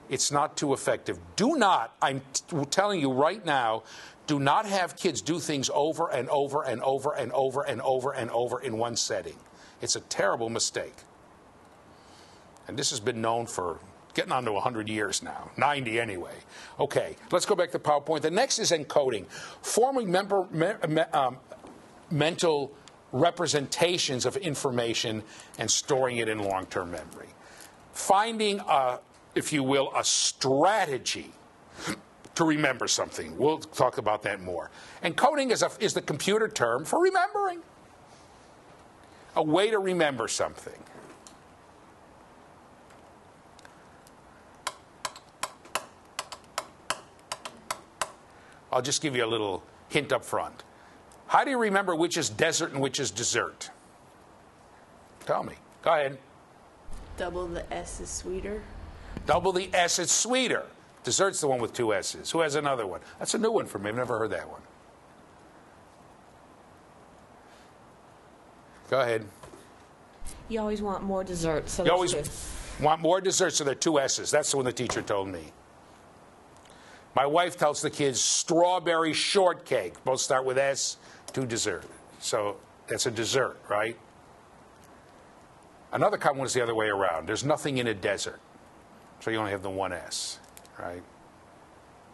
It's not too effective. Do not, I'm telling you right now, do not have kids do things over and over and over and over and over and over in one setting. It's a terrible mistake. And this has been known for getting on to 100 years now, 90 anyway. Okay, let's go back to PowerPoint. The next is encoding, forming mental representations of information and storing it in long-term memory. Finding, if you will, a strategy to remember something. We'll talk about that more. Encoding is the computer term for remembering. A way to remember something. I'll just give you a little hint up front. How do you remember which is desert and which is dessert? Tell me. Go ahead. Double the S is sweeter. Double the S, it's sweeter. Dessert's the one with two S's. Who has another one? That's a new one for me. I've never heard that one. Go ahead. You always want more dessert, so You that's always good. want more dessert, so there are two S's. That's the one the teacher told me. My wife tells the kids strawberry shortcake. Both start with S, to dessert. So that's a dessert, right? Another common one is the other way around. There's nothing in a desert. So you only have the one S, right?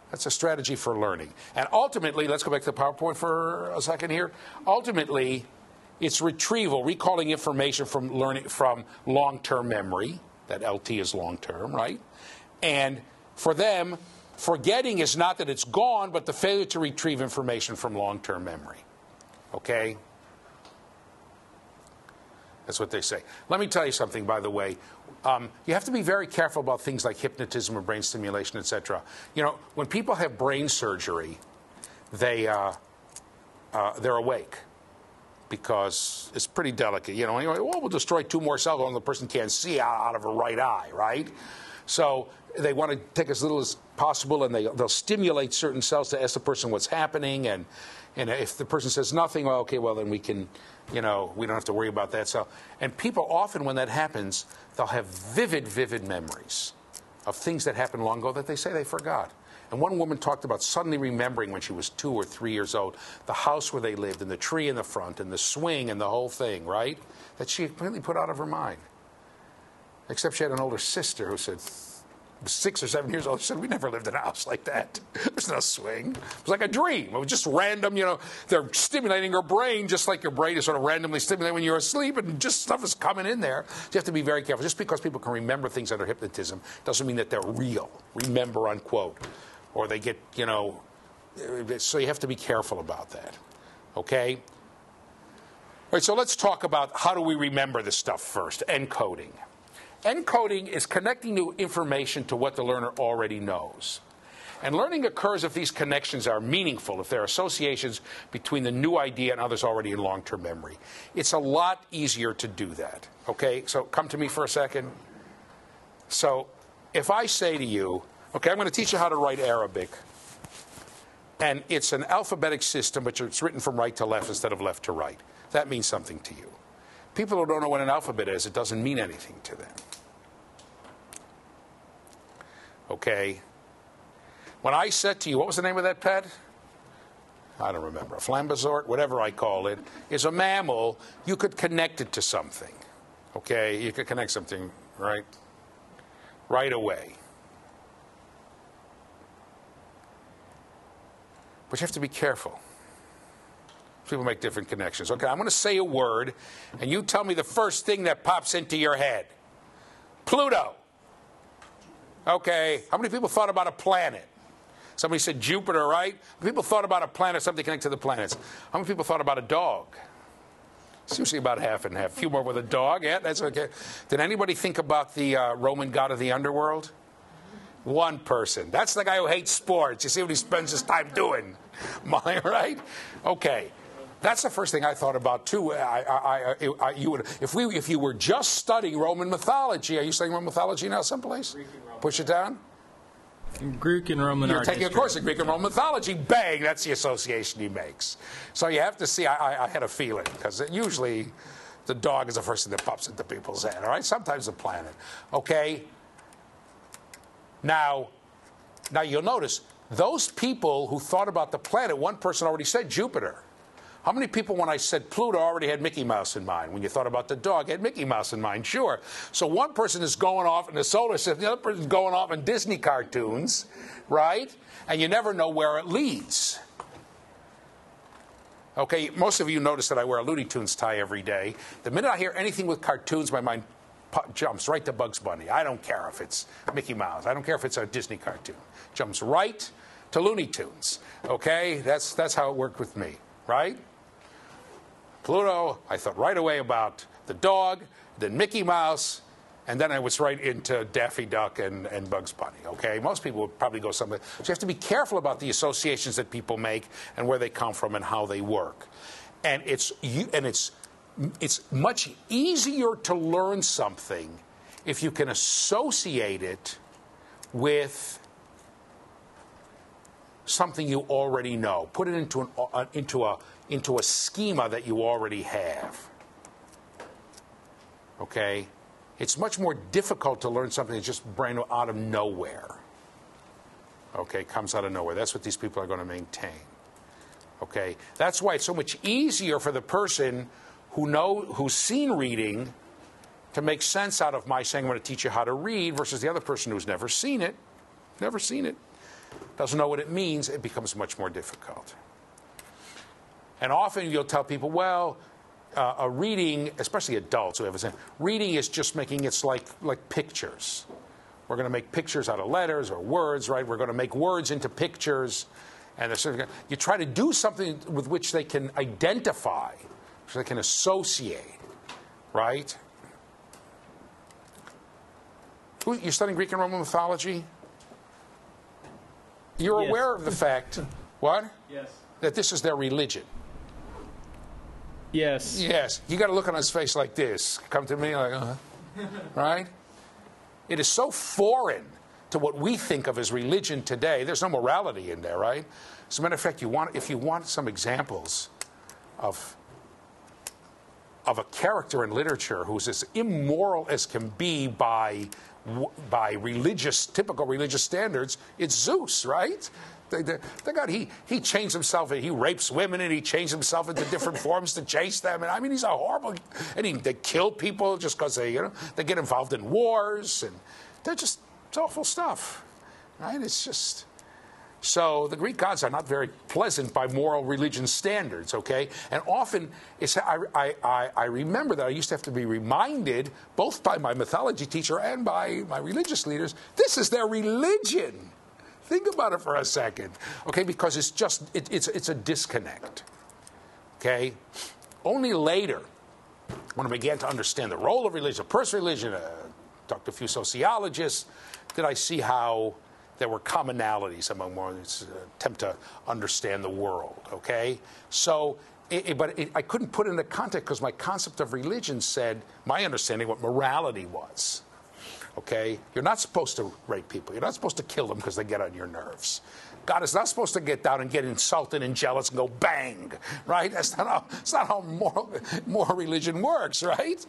That's a strategy for learning. And ultimately, let's go back to the PowerPoint for a second here. Ultimately, it's retrieval, recalling information from long-term memory. That LT is long-term, right? And for them, forgetting is not that it's gone, but the failure to retrieve information from long-term memory. Okay? That's what they say. Let me tell you something, by the way. You have to be very careful about things like hypnotism or brain stimulation, etc. You know, when people have brain surgery, they're awake because it's pretty delicate. You know, anyway, well, we'll destroy 2 more cells and the person can't see out of her right eye, right? So they want to take as little as possible, and they'll stimulate certain cells to ask the person what's happening. And if the person says nothing, well, okay, well, then we can, you know, we don't have to worry about that cell. And people often, when that happens, they'll have vivid memories of things that happened long ago that they say they forgot. And one woman talked about suddenly remembering when she was 2 or 3 years old, the house where they lived, and the tree in the front, and the swing, and the whole thing, right? That she completely put out of her mind. Except she had an older sister who said, 6 or 7 years old, she said, we never lived in a house like that. There's no swing. It was like a dream. It was just random, you know. They're stimulating her brain just like your brain is sort of randomly stimulated when you're asleep, and just stuff is coming in there. So you have to be very careful. Just because people can remember things under hypnotism doesn't mean that they're real. Remember, unquote. Or they get, you know, so you have to be careful about that. Okay? All right, so let's talk about how do we remember this stuff first. Encoding. Encoding is connecting new information to what the learner already knows. And learning occurs if these connections are meaningful, if there are associations between the new idea and others already in long-term memory. It's a lot easier to do that. Okay, so come to me for a second. So if I say to you, okay, I'm going to teach you how to write Arabic. And it's an alphabetic system, but it's written from right to left instead of left to right. That means something to you. People who don't know what an alphabet is, it doesn't mean anything to them. Okay? When I said to you, what was the name of that pet? I don't remember. A flambazort, whatever I call it, is a mammal. You could connect it to something. Okay? You could connect something, right away. But you have to be careful. People make different connections. Okay, I'm going to say a word, and you tell me the first thing that pops into your head. Pluto. Okay, how many people thought about a planet? Somebody said Jupiter, right? People thought about a planet, something connected to the planets. How many people thought about a dog? It's usually about half and half. A few more with a dog. Yeah, that's okay. Did anybody think about the Roman god of the underworld? One person. That's the guy who hates sports. You see what he spends his time doing. Right? Okay. That's the first thing I thought about too. If you were just studying Roman mythology, are you studying Roman mythology now someplace? Push it down. Greek and Roman You're art taking a history. course in Greek and Roman mythology. Bang! That's the association he makes. So you have to see. I had a feeling because usually the dog is the first thing that pops into people's head. All right. Sometimes the planet. Okay. Now you'll notice those people who thought about the planet. One person already said Jupiter. How many people, when I said Pluto, already had Mickey Mouse in mind? When you thought about the dog, had Mickey Mouse in mind, sure. So one person is going off in the solar system, the other person is going off in Disney cartoons, right? And you never know where it leads. Okay, most of you notice that I wear a Looney Tunes tie every day. The minute I hear anything with cartoons, my mind jumps right to Bugs Bunny. I don't care if it's Mickey Mouse. I don't care if it's a Disney cartoon. Jumps right to Looney Tunes. Okay, that's how it worked with me, right? Pluto, I thought right away about the dog, then Mickey Mouse, and then I was right into Daffy Duck and Bugs Bunny, okay? Most people would probably go somewhere. So you have to be careful about the associations that people make and where they come from and how they work. And it's much easier to learn something if you can associate it with something you already know. Put it into a schema that you already have. Okay? It's much more difficult to learn something that's just brand new out of nowhere. Okay? Comes out of nowhere. That's what these people are going to maintain. Okay? That's why it's so much easier for the person who's seen reading to make sense out of my saying I'm going to teach you how to read versus the other person who's never seen it, doesn't know what it means. It becomes much more difficult. And often you'll tell people, well, a reading, especially adults who have a sense, reading is just making it like pictures. We're going to make pictures out of letters or words, right? We're going to make words into pictures. And you try to do something with which they can identify, which they can associate, right? You're studying Greek and Roman mythology? You're Yes. aware of the fact, what? Yes. That this is their religion. Yes. Yes. You got to look on his face like this. Come to me like, right? It is so foreign to what we think of as religion today. There's no morality in there, right? As a matter of fact, if you want some examples of a character in literature who's as immoral as can be by typical religious standards, it's Zeus, right? The God, he changed himself, he rapes women, and he changed himself into different forms to chase them. And I mean, he's a horrible, and they kill people just because they get involved in wars, and it's awful stuff, right? It's just. So the Greek gods are not very pleasant by moral religion standards, okay? And often, I remember that I used to have to be reminded, both by my mythology teacher and by my religious leaders, this is their religion. Think about it for a second, okay? Because it's a disconnect, okay? Only later, when I began to understand the role of religion, personal religion, talked to a few sociologists, did I see how there were commonalities among one's attempt to understand the world, okay? So, I couldn't put it into context because my concept of religion said, my understanding what morality was, okay? You're not supposed to rape people. You're not supposed to kill them because they get on your nerves. God is not supposed to get down and get insulted and jealous and go bang, right? That's not how moral religion works, right?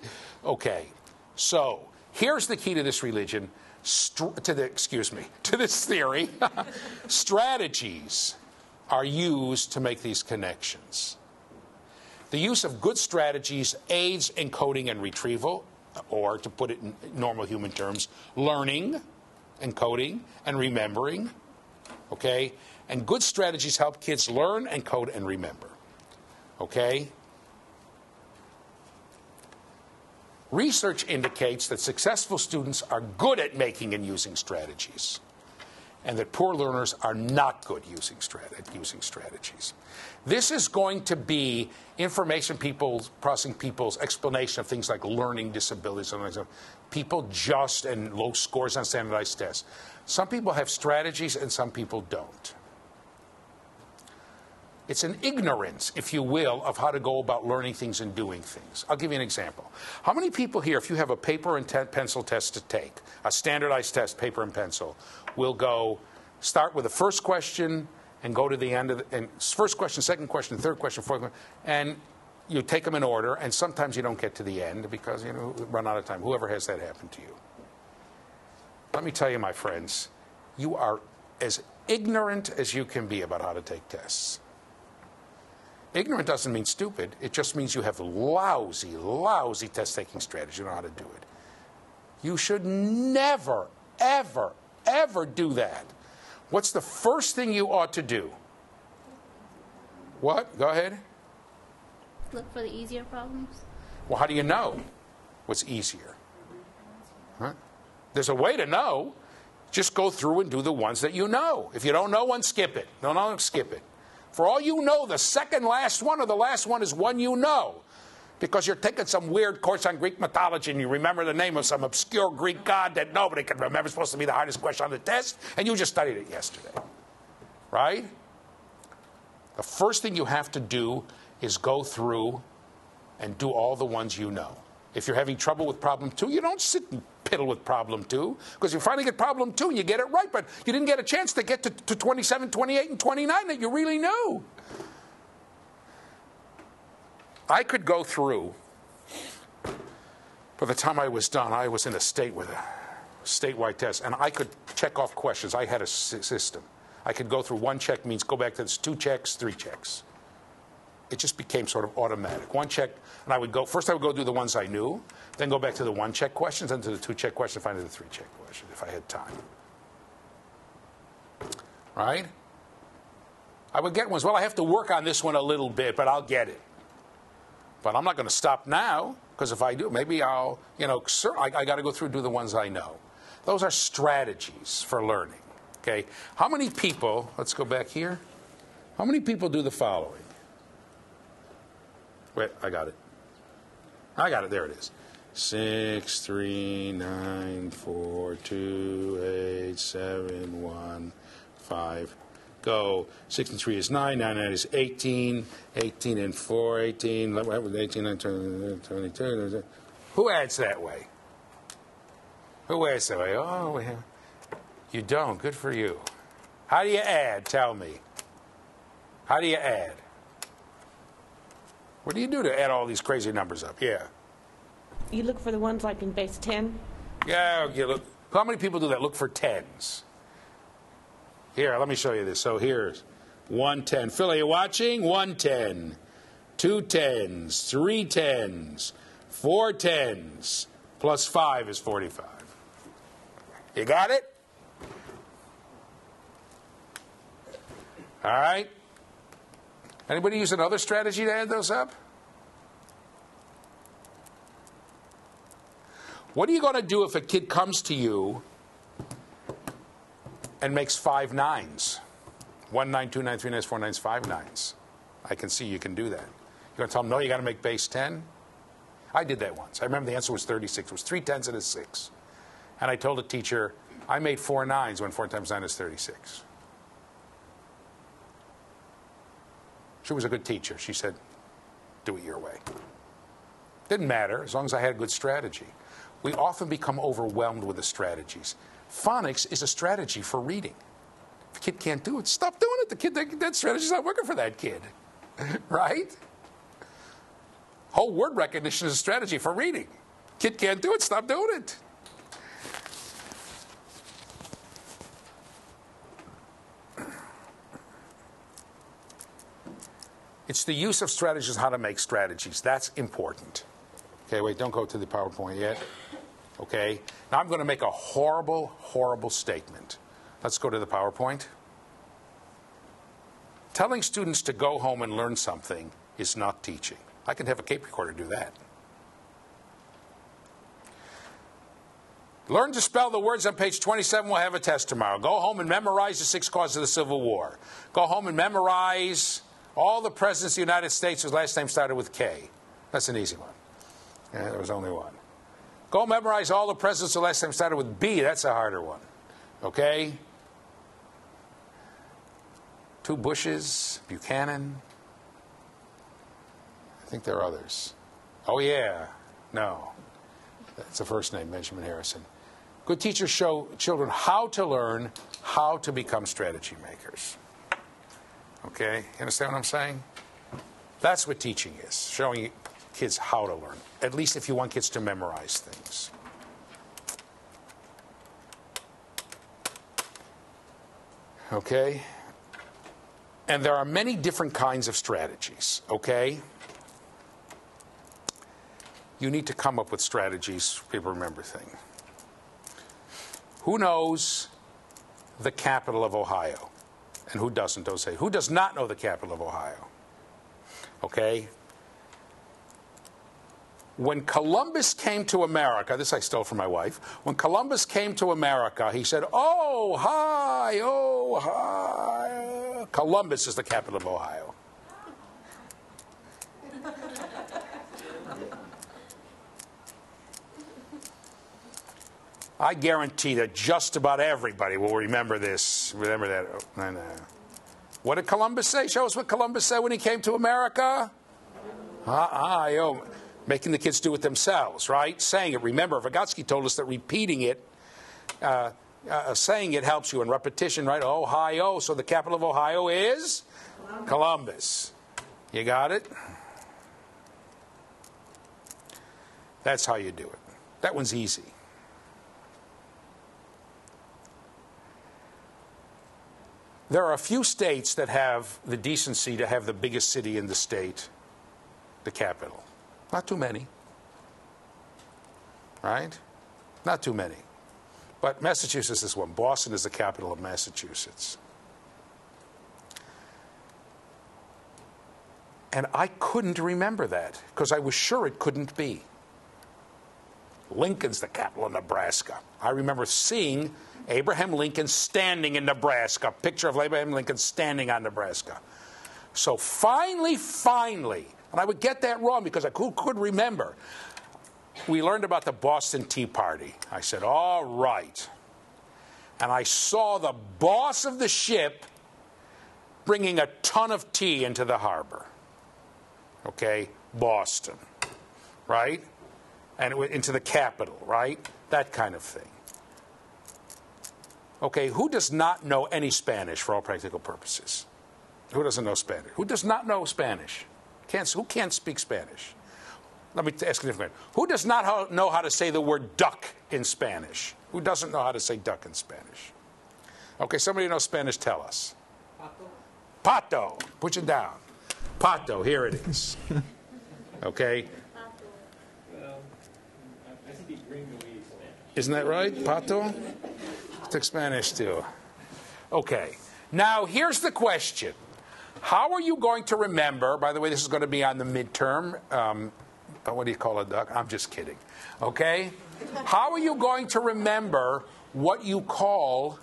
Okay, so here's the key to this religion, to this theory. Strategies are used to make these connections. The use of good strategies aids encoding and retrieval, or to put it in normal human terms, learning, encoding, and remembering. Okay? And good strategies help kids learn, encode, and remember. Okay? Research indicates that successful students are good at making and using strategies, and that poor learners are not good at using strategies. This is going to be processing people's explanation of things like learning disabilities and people and low scores on standardized tests. Some people have strategies and some people don't. It's an ignorance, if you will, of how to go about learning things and doing things. I'll give you an example. How many people here, if you have a paper and pencil test to take, a standardized test, paper and pencil, will start with the first question and go to the end of and first question, second question, third question, fourth question, and you take them in order, and sometimes you don't get to the end because you run out of time. Whoever has that happen to you. Let me tell you, my friends, you are as ignorant as you can be about how to take tests. Ignorant doesn't mean stupid. It just means you have lousy, lousy test-taking strategy. You know how to do it. You should never, ever, ever do that. What's the first thing you ought to do? What? Go ahead. Look for the easier problems. Well, how do you know what's easier? Huh? There's a way to know. Just go through and do the ones that you know. If you don't know one, skip it. Don't skip it. For all you know, the second last one or the last one is one you know. Because you're taking some weird course on Greek mythology and you remember the name of some obscure Greek god that nobody can remember. It's supposed to be the hardest question on the test, and you just studied it yesterday. Right? The first thing you have to do is go through and do all the ones you know. If you're having trouble with problem 2, you don't sit and piddle with problem 2, because you finally get problem 2 and you get it right, but you didn't get a chance to get to 27, 28, and 29 that you really knew. I could go through, by the time I was done, I was in a state with a statewide test, and I could check off questions. I had a system. I could go through one check means go back to this 2 checks, 3 checks. It just became sort of automatic. One check, and I would go do the ones I knew, then go back to the 1 check questions, then to the 2 check questions, finally the 3 check questions, if I had time. Right? I would get ones, well, I have to work on this one a little bit, but I'll get it. But I'm not going to stop now, because if I do, maybe I'll, I got to go through and do the ones I know. Those are strategies for learning. Okay? How many people, let's go back here. How many people do the following? Wait, I got it. There it is. 6, 3, 9, 4, 2, 8, 7, 1, 5. Go. 6 and 3 is 9. 9 and 9 is 18. 18 and 4, 18. 18 and 22. Who adds that way? Who adds that way? Oh, you don't. Good for you. How do you add? Tell me. How do you add? What do you do to add all these crazy numbers up? Yeah. You look for the ones like in base 10? Yeah, you look. How many people do that? Look for 10s. Here, let me show you this. So here's 110. Phil, are you watching? 110. 2 10s. 3 10s. 4 10s. Plus 5 is 45. You got it? All right. Anybody use another strategy to add those up? What are you going to do if a kid comes to you and makes 5 9s? 1 9, 2 9, 3 9s, 4 9s, 5 9s. I can see you can do that. You're going to tell them, no, you got to make base 10? I did that once. I remember the answer was 36. It was 3 10s and a 6. And I told the teacher, I made 4 9s when 4 times 9 is 36. She was a good teacher. She said, do it your way. Didn't matter as long as I had a good strategy. We often become overwhelmed with the strategies. Phonics is a strategy for reading. If a kid can't do it, stop doing it. The kid, that strategy's not working for that kid. Right? Whole word recognition is a strategy for reading. Kid can't do it, stop doing it. It's the use of strategies, how to make strategies. That's important. Okay, wait, don't go to the PowerPoint yet. Okay, now I'm going to make a horrible, horrible statement. Let's go to the PowerPoint. Telling students to go home and learn something is not teaching. I can have a tape recorder do that. Learn to spell the words on page 27. We'll have a test tomorrow. Go home and memorize the 6 causes of the Civil War. Go home and memorize all the presidents of the United States whose last name started with K. That's an easy one. Yeah, there was only one. Go memorize all the presidents whose last name started with B. That's a harder one. Okay? 2 Bushes, Buchanan. I think there are others. Oh, yeah. No. That's the first name, Benjamin Harrison. Good teachers show children how to learn, how to become strategy makers. Okay? You understand what I'm saying? That's what teaching is, showing kids how to learn, at least if you want kids to memorize things. Okay? And there are many different kinds of strategies, okay? You need to come up with strategies people remember things. Who knows the capital of Ohio? And who doesn't? Don't say. Who does not know the capital of Ohio? Okay? When Columbus came to America, this I stole from my wife. When Columbus came to America, he said, oh, hi, oh, hi. Columbus is the capital of Ohio. I guarantee that just about everybody will remember this. Remember that. What did Columbus say? Show us what Columbus said when he came to America. Making the kids do it themselves, right? Saying it. Remember, Vygotsky told us that repeating it, saying it helps you in repetition, right? Ohio. So the capital of Ohio is Columbus. You got it? That's how you do it. That one's easy. There are a few states that have the decency to have the biggest city in the state, the capital. Not too many. Right? Not too many. But Massachusetts is one. Boston is the capital of Massachusetts. And I couldn't remember that because I was sure it couldn't be. Lincoln's the capital of Nebraska. I remember seeing Abraham Lincoln standing in Nebraska, a picture of Abraham Lincoln standing on Nebraska. So finally, and I would get that wrong because I could remember, we learned about the Boston Tea Party. I said, all right. And I saw the boss of the ship bringing a ton of tea into the harbor. Okay, Boston, right? And it went into the capital, right? That kind of thing. Okay, who does not know any Spanish for all practical purposes? Who doesn't know Spanish? Who does not know Spanish? Who can't speak Spanish? Let me ask a different way. Who does not know how to say the word duck in Spanish? Who doesn't know how to say duck in Spanish? Okay, somebody who knows Spanish, tell us. Pato. Put it down. Pato, here it is. Okay? Isn't that right, Pato? Took Spanish too. Okay. Now, here's the question. How are you going to remember, by the way, this is going to be on the midterm. What do you call a duck? I'm just kidding. Okay? How are you going to remember what you call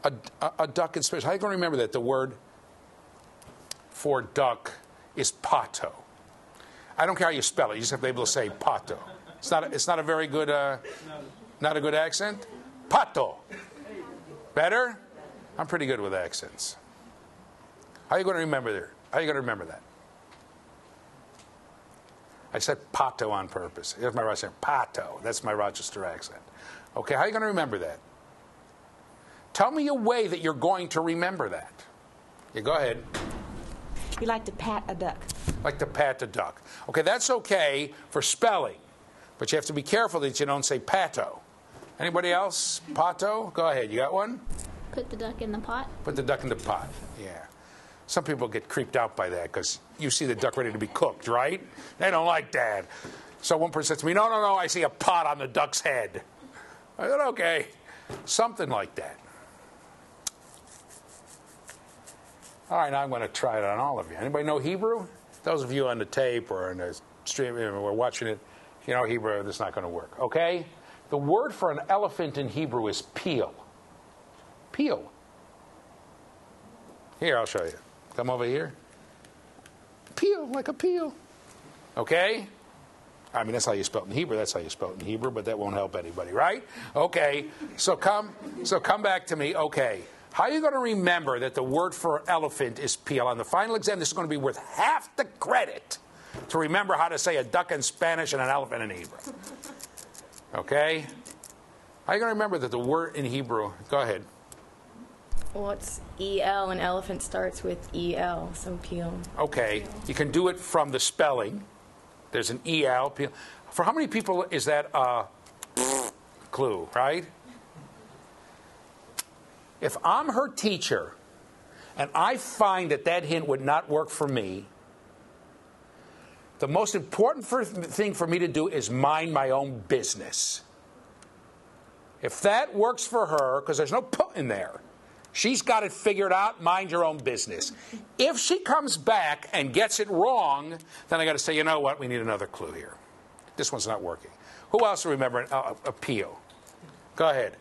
a duck in Spanish? How are you going to remember that? The word for duck is pato. I don't care how you spell it. You just have to be able to say pato. It's not a very good, not a good accent? Pato. Better? I'm pretty good with accents. How are you going to remember there? How are you going to remember that? I said pato on purpose. Here's my Rochester. Pato. That's my Rochester accent. Okay, how are you going to remember that? Tell me a way that you're going to remember that. Yeah, go ahead. You like to pat a duck. Like to pat a duck. Okay, that's okay for spelling, but you have to be careful that you don't say pato. Anybody else? Pato? Go ahead. You got one? Put the duck in the pot. Put the duck in the pot. Yeah. Some people get creeped out by that because you see the duck ready to be cooked, right? They don't like that. So one person said to me, no, I see a pot on the duck's head. I said, okay. Something like that. All right, now I'm going to try it on all of you. Anybody know Hebrew? Those of you on the tape or on the stream, we're watching it, if you know Hebrew, this is not going to work. Okay? The word for an elephant in Hebrew is peel. Peel. Here, I'll show you. Come over here. Peel, like a peel. Okay? I mean, that's how you spell it in Hebrew. That's how you spell it in Hebrew, but that won't help anybody, right? Okay. So come back to me. Okay. How are you going to remember that the word for elephant is peel? On the final exam, this is going to be worth half the credit to remember how to say a duck in Spanish and an elephant in Hebrew. Okay? How are you going to remember that the word in Hebrew? Go ahead. Well, it's EL, and elephant starts with EL, so peel. Okay. You can do it from the spelling. There's an EL. Peel. For how many people is that a clue, right? If I'm her teacher and I find that that hint would not work for me, the most important thing for me to do is mind my own business. If that works for her, because there's no put in there, she's got it figured out, mind your own business. If she comes back and gets it wrong, then I got to say, you know what, we need another clue here. This one's not working. Who else will remember a peel? Go ahead.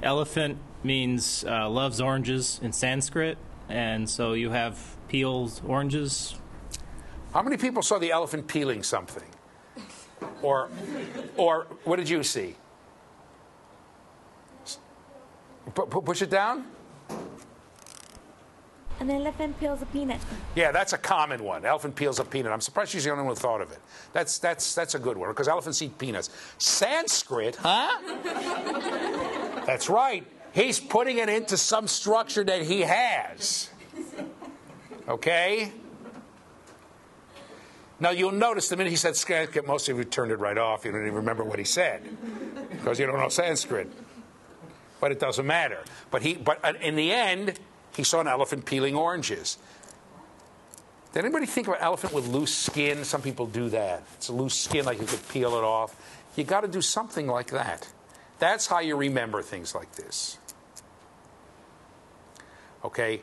Elephant means loves oranges in Sanskrit, and so you have peels, oranges. How many people saw the elephant peeling something? Or what did you see? Push it down? An elephant peels a peanut. Yeah, that's a common one. Elephant peels a peanut. I'm surprised she's the only one who thought of it. That's a good one, because elephants eat peanuts. Sanskrit, huh? That's right. He's putting it into some structure that he has. Okay? Now, you'll notice the minute he said Sanskrit, most of you turned it right off. You don't even remember what he said, because you don't know Sanskrit. But it doesn't matter. But in the end, he saw an elephant peeling oranges. Did anybody think of an elephant with loose skin? Some people do that. It's a loose skin, like you could peel it off. You got to do something like that. That's how you remember things like this. Okay?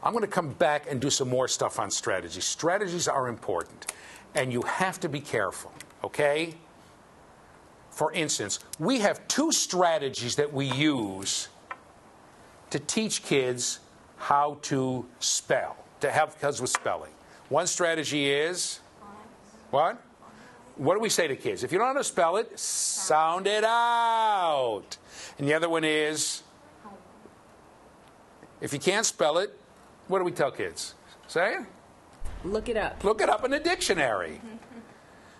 I'm going to come back and do some more stuff on strategies. Strategies are important, and you have to be careful. Okay? For instance, we have two strategies that we use to teach kids how to spell, to help kids with spelling. One strategy is, what? What do we say to kids? If you don't know how to spell it, sound it out. And the other one is, if you can't spell it, what do we tell kids? Say it? Look it up. Look it up in the dictionary.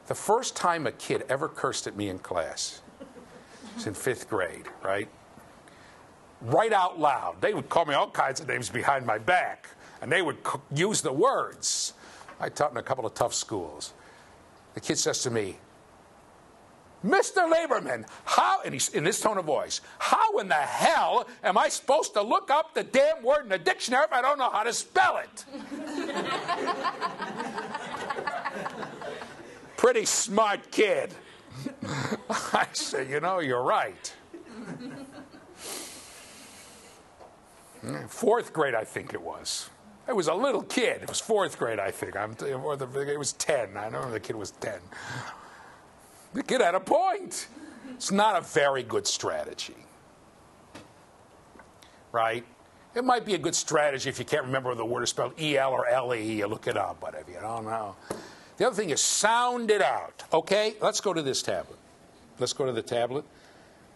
The first time a kid ever cursed at me in class was in 5th grade, right? Right out loud. They would call me all kinds of names behind my back, and they would use the words. I taught in a couple of tough schools. The kid says to me, Mr. Lieberman, how, and he's in this tone of voice, how in the hell am I supposed to look up the damn word in the dictionary if I don't know how to spell it? Pretty smart kid. I said, you know, you're right. 4th grade, I think it was. I was a little kid. It was 4th grade, I think. It was 10. I know the kid was 10. The kid had a point. It's not a very good strategy. Right? It might be a good strategy if you can't remember the word is spelled E-L or L-E. You look it up, whatever. You don't know. The other thing is sound it out. Okay, let's go to this tablet. Let's go to the tablet.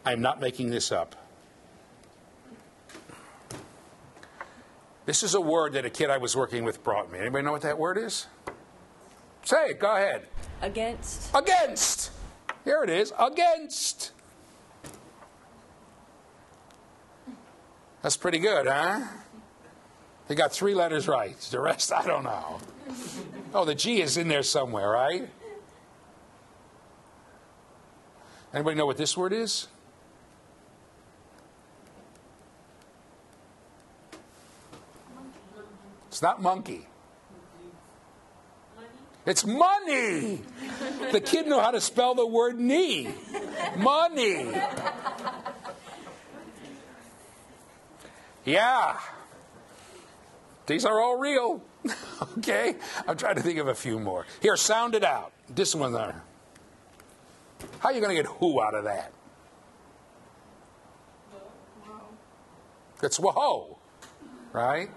I'm not making this up. This is a word that a kid I was working with brought me. Anybody know what that word is? Say it. Go ahead. Against. Against. Here it is. Against. That's pretty good, huh? They got 3 letters right. The rest, I don't know. Oh, the G is in there somewhere, right? Anybody know what this word is? It's not monkey. It's money. The kid knew how to spell the word knee. Money. Yeah. These are all real. Okay? I'm trying to think of a few more. Here, sound it out. This one there. How are you going to get who out of that? It's whoa. Right?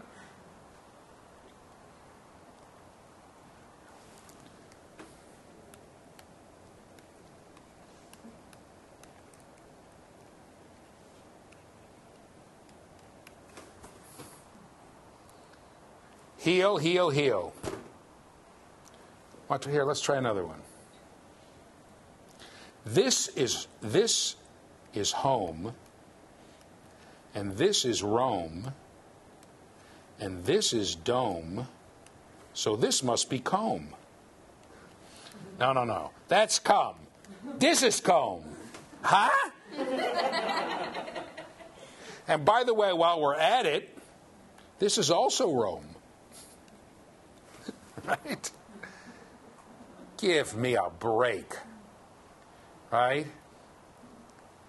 Heel, heel, heel. Here, let's try another one. This is home, and this is Rome, and this is dome, so this must be comb. No, no, no. That's come. This is comb. Huh? And by the way, while we're at it, this is also Rome. Right? Give me a break. Right?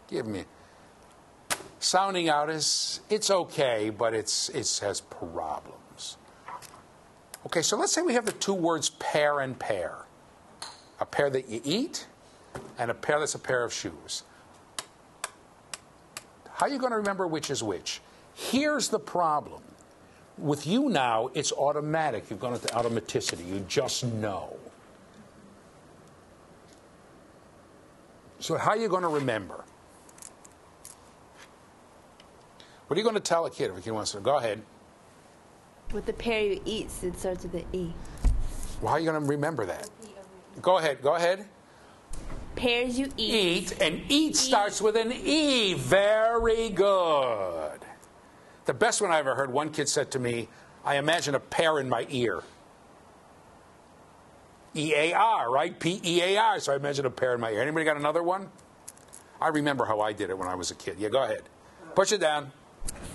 Give me. Sounding out is, it's okay, but it has problems. Okay, so let's say we have the 2 words pair and pair. A pair that you eat and a pair that's a pair of shoes. How are you going to remember which is which? Here's the problem. With you now, it's automatic. You've gone into automaticity. You just know. So how are you going to remember? What are you going to tell a kid if he wants to? Go ahead. With the pair you eat, it starts with an E. Well, how are you going to remember that? Go ahead. Go ahead. Pairs you eat. Eat, and eat starts with an E. Very good. The best one I ever heard, one kid said to me, I imagine a pear in my ear. E-A-R, right? P-E-A-R. So I imagine a pear in my ear. Anybody got another one? I remember how I did it when I was a kid. Yeah, go ahead. Push it down.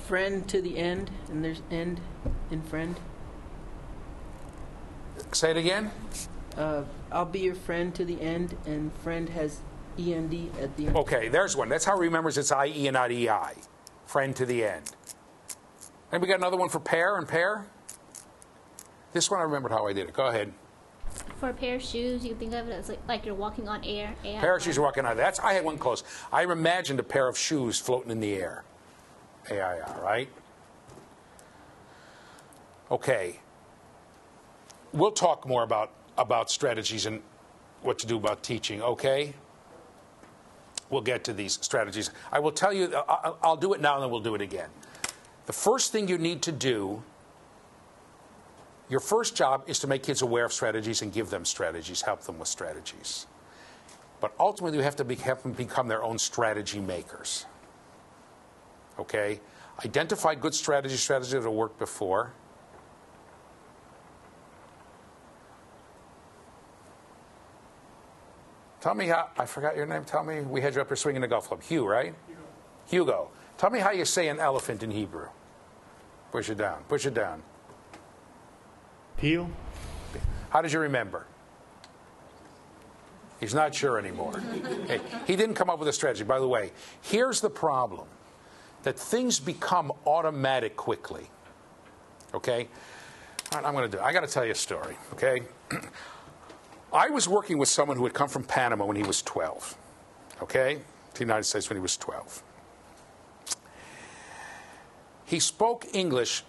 Friend to the end, and there's end in friend. Say it again. I'll be your friend to the end, and friend has E-N-D at the end. Okay, there's one. That's how he remembers it's I-E and not E-I. Friend to the end. Anybody got another one for pair and pair? This one I remembered how I did it. Go ahead. For a pair of shoes, you can think of it as like you're walking on air. Pair of shoes walking on. I had one close. I imagined a pair of shoes floating in the air. A-I-R, right? Okay. We'll talk more about strategies and what to do about teaching, okay? We'll get to these strategies. I will tell you, I'll do it now and then we'll do it again. The first thing you need to do, your first job is to make kids aware of strategies and give them strategies, help them with strategies. But ultimately, you have to have them become their own strategy makers. Okay? Identify good strategies that have worked before. Tell me how, I forgot your name, tell me, we had you up here swinging the golf club. Hugh, right? Hugo. Tell me how you say an elephant in Hebrew. Push it down. Push it down. Peel. How did you remember? He's not sure anymore. Hey, he didn't come up with a strategy. By the way, here's the problem. That things become automatic quickly. Okay? All right, I'm going to do it. I got to tell you a story. Okay? I was working with someone who had come from Panama when he was 12. Okay? To the United States when he was 12. He spoke English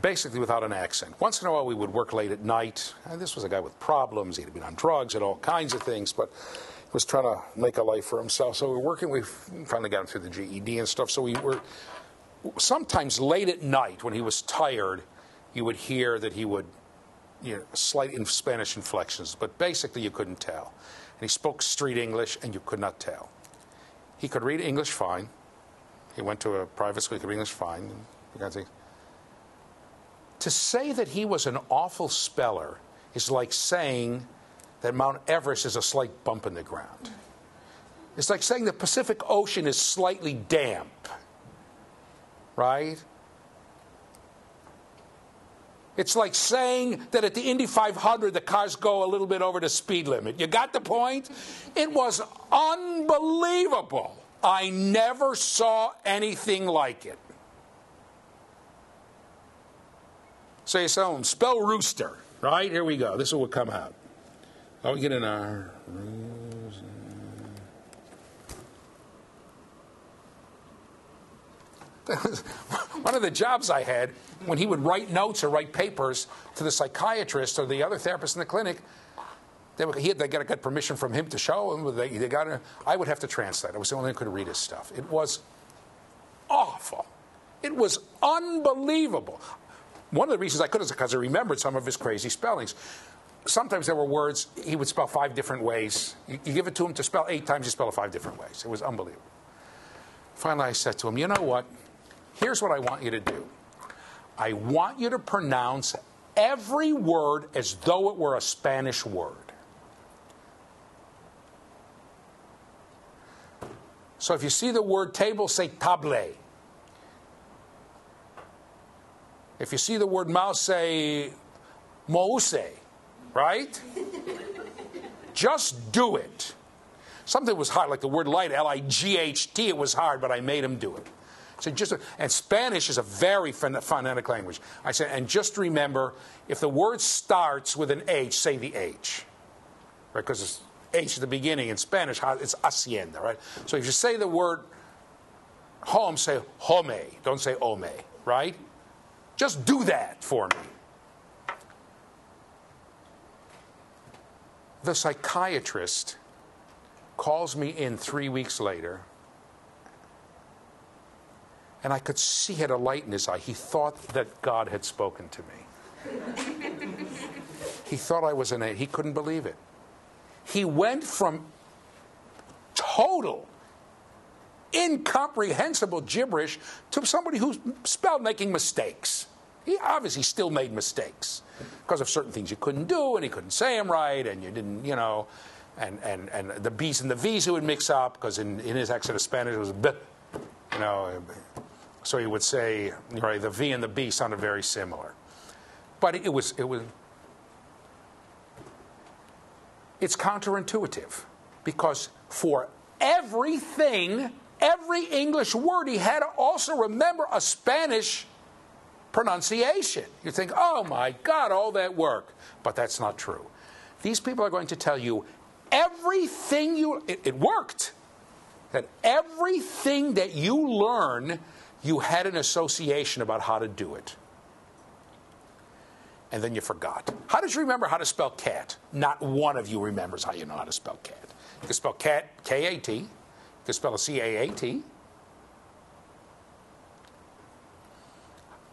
basically without an accent. Once in a while we would work late at night. And this was a guy with problems. He'd been on drugs and all kinds of things, but he was trying to make a life for himself. So we were working. We finally got him through the GED and stuff. So we were sometimes late at night when he was tired, you would hear that he would, slight Spanish inflections, but basically you couldn't tell. And he spoke street English, and you could not tell. He could read English fine. He went to a private school. He could read English fine. And you kind of think. To say that he was an awful speller is like saying that Mount Everest is a slight bump in the ground. It's like saying the Pacific Ocean is slightly damp, right? It's like saying that at the Indy 500 the cars go a little bit over the speed limit. You got the point? It was unbelievable. I never saw anything like it. So you tell them, spell rooster, right? Here we go. This is what will come out. Oh, we get an R. One of the jobs I had, when he would write notes or write papers to the psychiatrist or the other therapist in the clinic, they got to get permission from him to show him. I would have to translate. I was the only one who could read his stuff. It was awful. It was unbelievable. One of the reasons I could is because I remembered some of his crazy spellings. Sometimes there were words he would spell 5 different ways. You give it to him to spell 8 times, you spell it 5 different ways. It was unbelievable. Finally, I said to him, you know what? Here's what I want you to do. I want you to pronounce every word as though it were a Spanish word. So if you see the word table, say table. If you see the word mouse, say mouse, right? Just do it. Something was hard, like the word light, L-I-G-H-T, it was hard, but I made him do it. So and Spanish is a very phonetic language. I said, and just remember, if the word starts with an H, say the H. Right? Because it's H at the beginning. In Spanish, it's hacienda, right? So if you say the word home, say home. Don't say ome, right? Just do that for me. The psychiatrist calls me in 3 weeks later, and I could see he had a light in his eye. He thought that God had spoken to me. He thought I was an angel. He couldn't believe it. He went from total, incomprehensible gibberish to somebody who spelled making mistakes. He obviously still made mistakes because of certain things you couldn't do, and he couldn't say them right, and you didn't, and the B's and the V's he would mix up because in his accent of Spanish it was B, so he would say, right, the V and the B sounded very similar. But it's counterintuitive because for everything, every English word, he had to also remember a Spanish pronunciation. You think, oh my God, all that work. But that's not true. These people are going to tell you everything it worked. That everything that you learn, you had an association about how to do it. And then you forgot. How did you remember how to spell cat? Not one of you remembers how you know how to spell cat. You can spell cat, K-A-T. You can spell a C-A-A-T.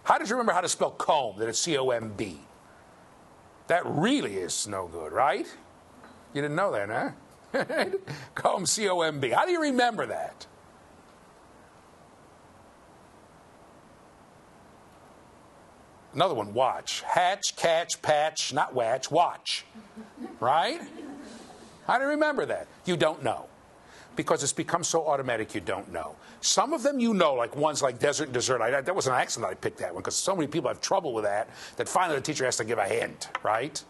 How did you remember how to spell comb, that it's C-O-M-B? That really is no good, right? You didn't know that, huh? Comb, C-O-M-B. How do you remember that? Another one, watch. Hatch, catch, patch, not watch, watch. Right? How do you remember that? You don't know. Because it's become so automatic you don't know. Some of them you know, like ones like desert and dessert. That was an accident I picked that one because so many people have trouble with that finally the teacher has to give a hint, right?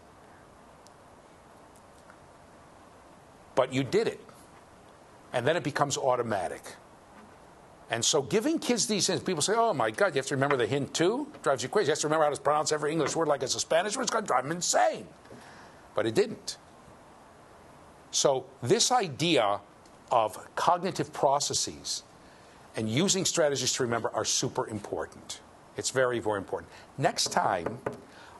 But you did it. And then it becomes automatic. And so giving kids these hints, people say, oh my God, you have to remember the hint too? It drives you crazy. You have to remember how to pronounce every English word like it's a Spanish word. It's going to drive them insane. But it didn't. So this idea of cognitive processes and using strategies to remember are super important. It's very, very important. Next time,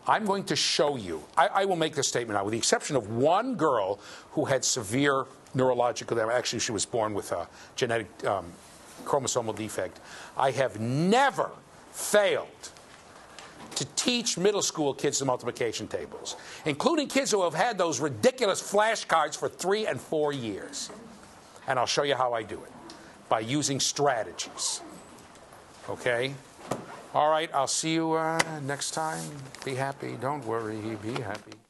I'm going to show you, I will make this statement now, with the exception of one girl who had severe neurological damage. Actually, she was born with a genetic chromosomal defect. I have never failed to teach middle school kids the multiplication tables, including kids who have had those ridiculous flashcards for 3 and 4 years. And I'll show you how I do it, by using strategies. Okay? All right, I'll see you next time. Be happy. Don't worry. Be happy.